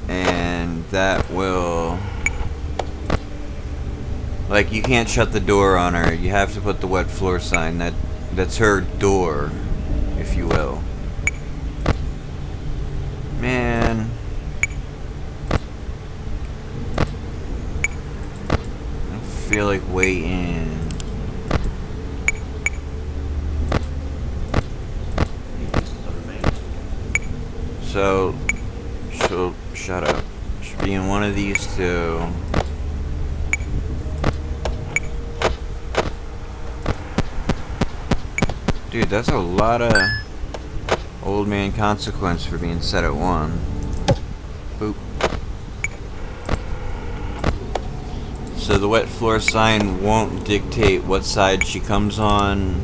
Speaker 1: and that will, like, you can't shut the door on her. You have to put the wet floor sign. That's her door, if you will. Man. I feel like waiting. So, she'll shut up. Should be in one of these two. Dude, that's a lot of Old Man Consequence for being set at one. Boop. So the wet floor sign won't dictate what side she comes on.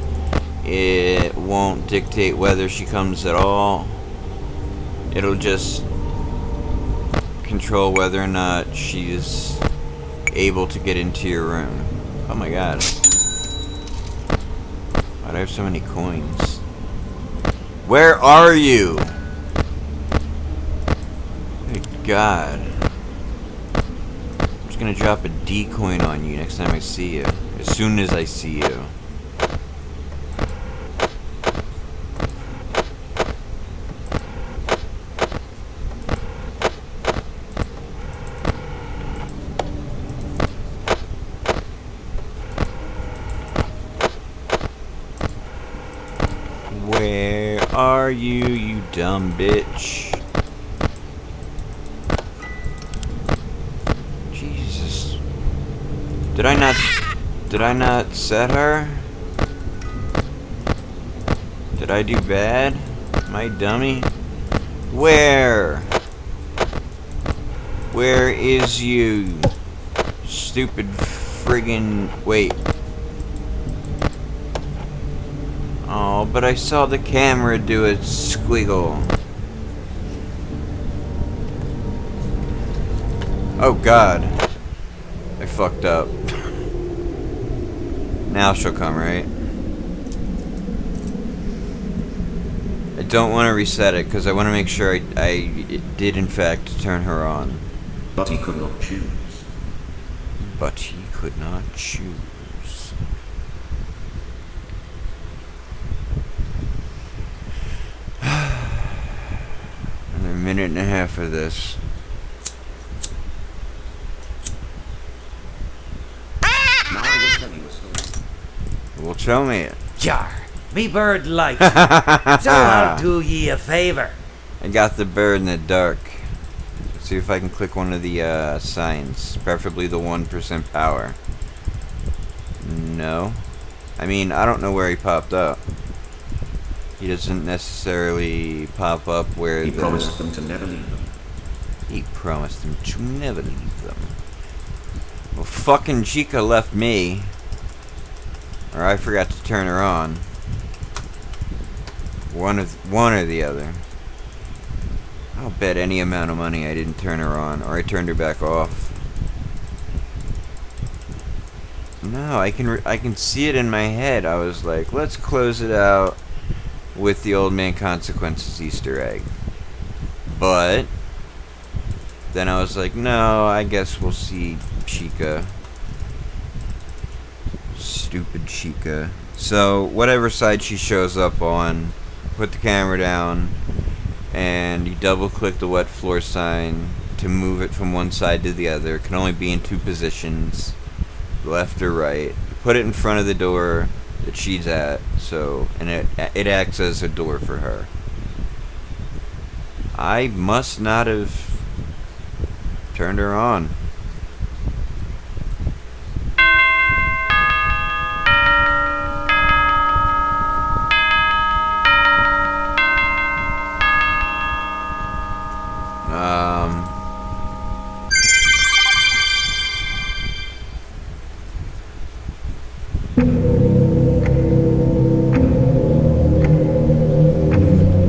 Speaker 1: It won't dictate whether she comes at all. It'll just control whether or not she's able to get into your room. Oh my god. Why do I have so many coins? Where are you? Good God. I'm just gonna drop a D coin on you next time I see you. As soon as I see you. Where are you, you dumb bitch? Jesus. Did I not set her? Did I do bad? My dummy? Where? Where is you? Stupid friggin'... Wait. Oh, but I saw the camera do a squiggle. Oh God. I fucked up. Now she'll come, right? I don't want to reset it because I want to make sure I did in fact turn her on.
Speaker 5: But he could not choose.
Speaker 1: But he could not choose. Another minute and a half of this.
Speaker 5: Now I will tell you a story.
Speaker 1: Well, tell me it.
Speaker 9: Yar, me bird likes you, so I'll do ye a favor.
Speaker 1: I got the bird in the dark. Let's see if I can click one of the signs. Preferably the 1% power. No. I mean, I don't know where he popped up. He doesn't necessarily pop up where
Speaker 5: He promised them to never leave them.
Speaker 1: He promised them to never leave them. Well, fucking Chica left me. Or I forgot to turn her on. One or the other. I'll bet any amount of money I didn't turn her on, or I turned her back off. No, I can see it in my head. I was like, let's close it out with the Old Man Consequences Easter egg. But then I was like, no, I guess we'll see Chica. Stupid Chica. So whatever side she shows up on, put the camera down, and you double click the wet floor sign to move it from one side to the other. It can only be in two positions, left or right. Put it in front of the door that she's at, and it acts as a door for her. I must not have turned her on.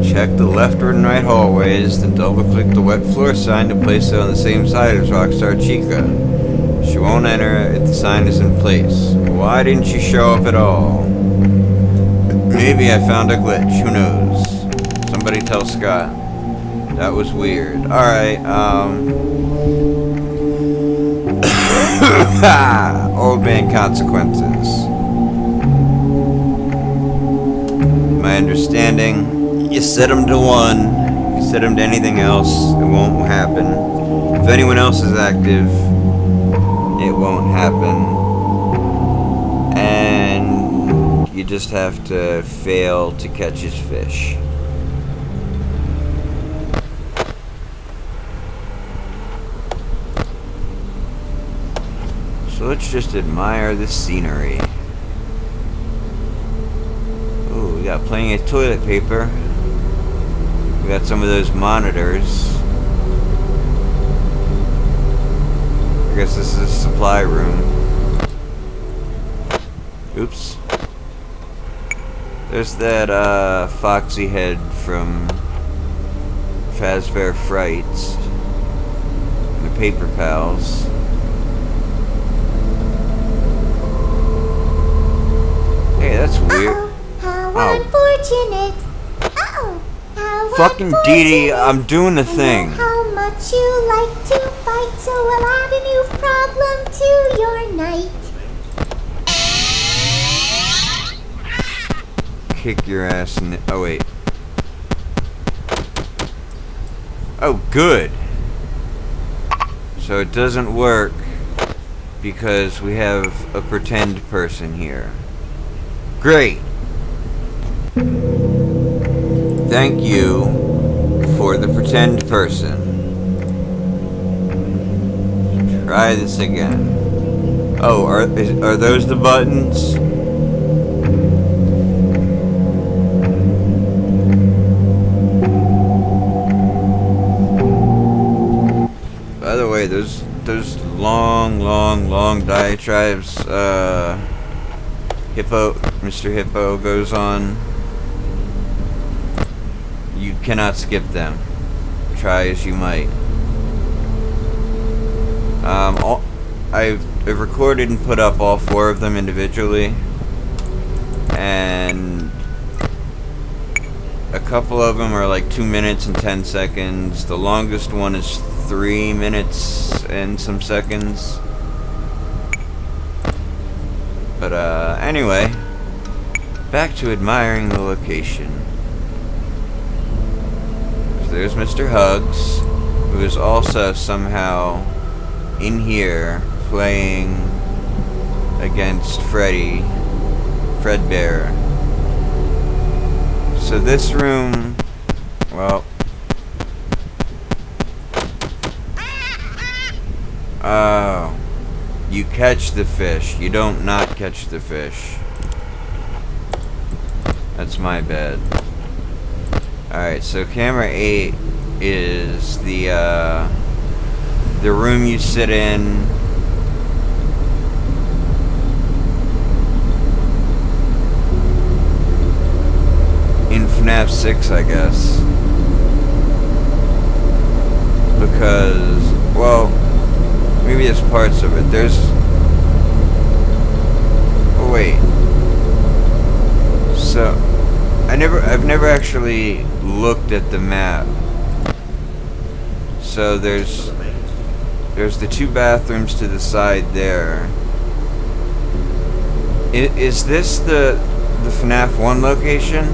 Speaker 1: Check the leftward and right hallways, then double-click the wet floor sign to place it on the same side as Rockstar Chica. She won't enter if the sign is in place. Why didn't she show up at all? Maybe I found a glitch, who knows? Somebody tell Scott. That was weird. Alright, old man consequences. My understanding, you set them to 1. If you set them to anything else, it won't happen. If anyone else is active, it won't happen. And you just have to fail to catch his fish. So let's just admire the scenery. Ooh, we got plenty of toilet paper. We got some of those monitors. I guess this is a supply room. Oops. There's that Foxy head from Fazbear Frights. And the Paper Pals. Hey, that's weird.
Speaker 7: How unfortunate. How
Speaker 1: fucking Dee Dee, I'm doing the thing.
Speaker 7: How much you like to fight, so we'll add a new problem to your night.
Speaker 1: Kick your ass in the... Oh, wait. Oh, good. So it doesn't work because we have a pretend person here. Great. Thank you for the pretend person. Try this again. Oh, are those the buttons? By the way, those long diatribes Mr. Hippo goes on. You cannot skip them. Try as you might. I've recorded and put up all 4 of them individually, and a couple of them are like 2 minutes and 10 seconds. The longest one is 3 minutes and some seconds. But anyway, back to admiring the location. There's Mr. Hugs, who is also somehow in here playing against Fredbear. So this room, well, oh, you catch the fish. You don't not catch the fish. That's my bad. Alright, so camera 8 is the room you sit in FNAF 6, I guess. Because, well, maybe there's parts of it. There's... Oh, wait. So... I've never actually looked at the map So there's the two bathrooms to the side there. Is this the FNAF 1 location?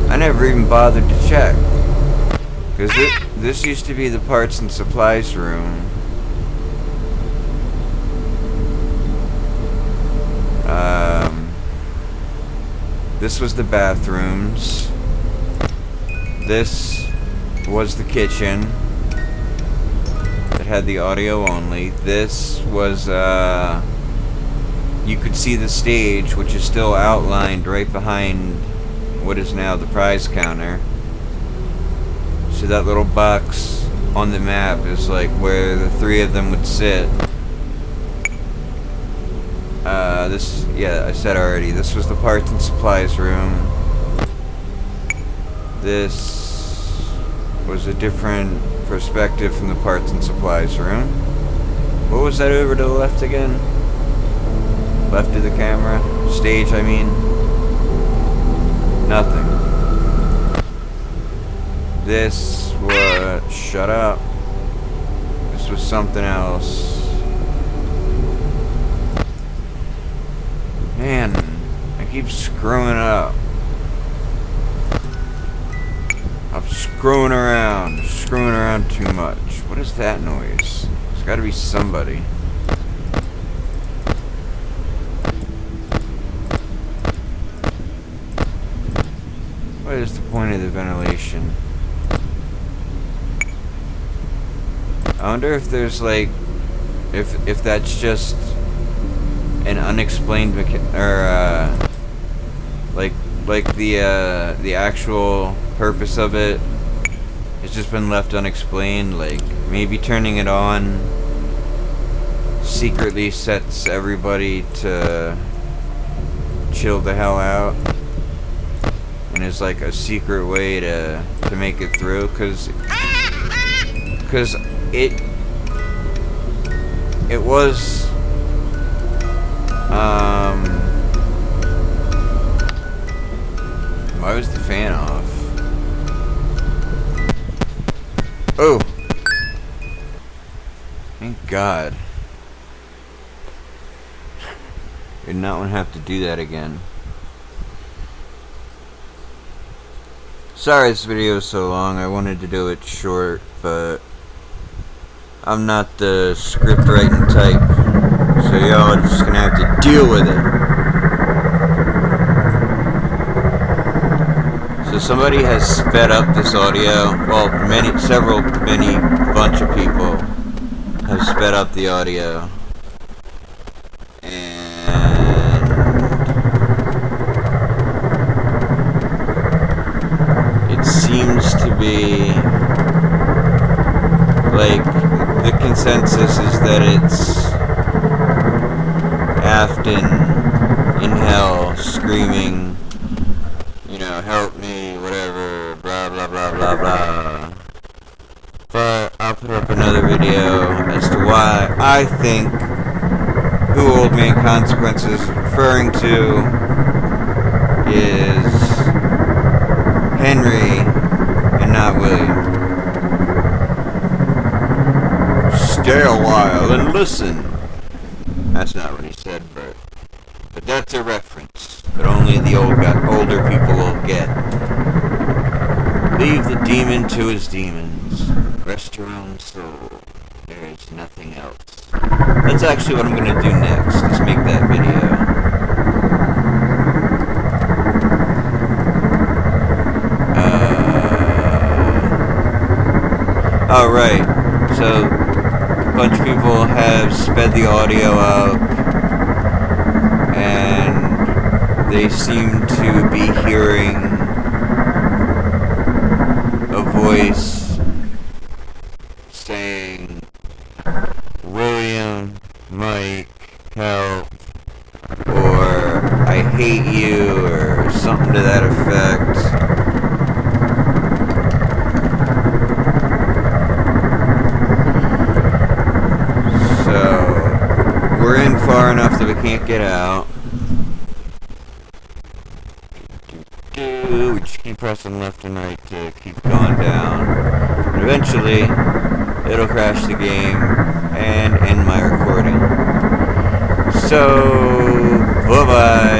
Speaker 1: I never even bothered to check. Because this used to be the parts and supplies room. This was the bathrooms. This was the kitchen. It had the audio only. This was, you could see the stage, which is still outlined right behind what is now the prize counter. So that little box on the map is like where the three of them would sit. Yeah, I said already, this was the parts and supplies room. This was a different perspective from the parts and supplies room. What was that over to the left again? Left of the camera? Stage, I mean? Nothing. This was... shut up. This was something else. Man, I keep screwing up. I'm screwing around too much. What is that noise? There's gotta be somebody. What is the point of the ventilation? I wonder if there's like, if that's just an unexplained like the actual purpose of it has just been left unexplained. Like maybe turning it on secretly sets everybody to chill the hell out, and is like a secret way to make it through, because it was why was the fan off? Oh! Thank God. Did not want to have to do that again. Sorry this video is so long. I wanted to do it short, but I'm not the script writing type. So y'all are just gonna have to deal with it. So somebody has sped up this audio. Well, many bunch of people have sped up the audio. And it seems to be like the consensus is that it's Afton in hell screaming, you know, help me, whatever, blah blah blah blah blah. But I'll put up another video as to why I think who Old Man Consequences is referring to is Henry and not William. Stay a while and listen. That's not what he said, but that's a reference that only the older people will get. Leave the demon to his demons. Rest your own soul. There is nothing else. That's actually what I'm going to do next, is make that video. Alright, so a bunch of people have sped the audio up, and they seem to be hearing a voice saying, William, Mike, help, or I hate you, or something to that effect. We're in far enough that we can't get out. We just keep pressing left and right to keep going down. And eventually, it'll crash the game and end my recording. So, bye-bye.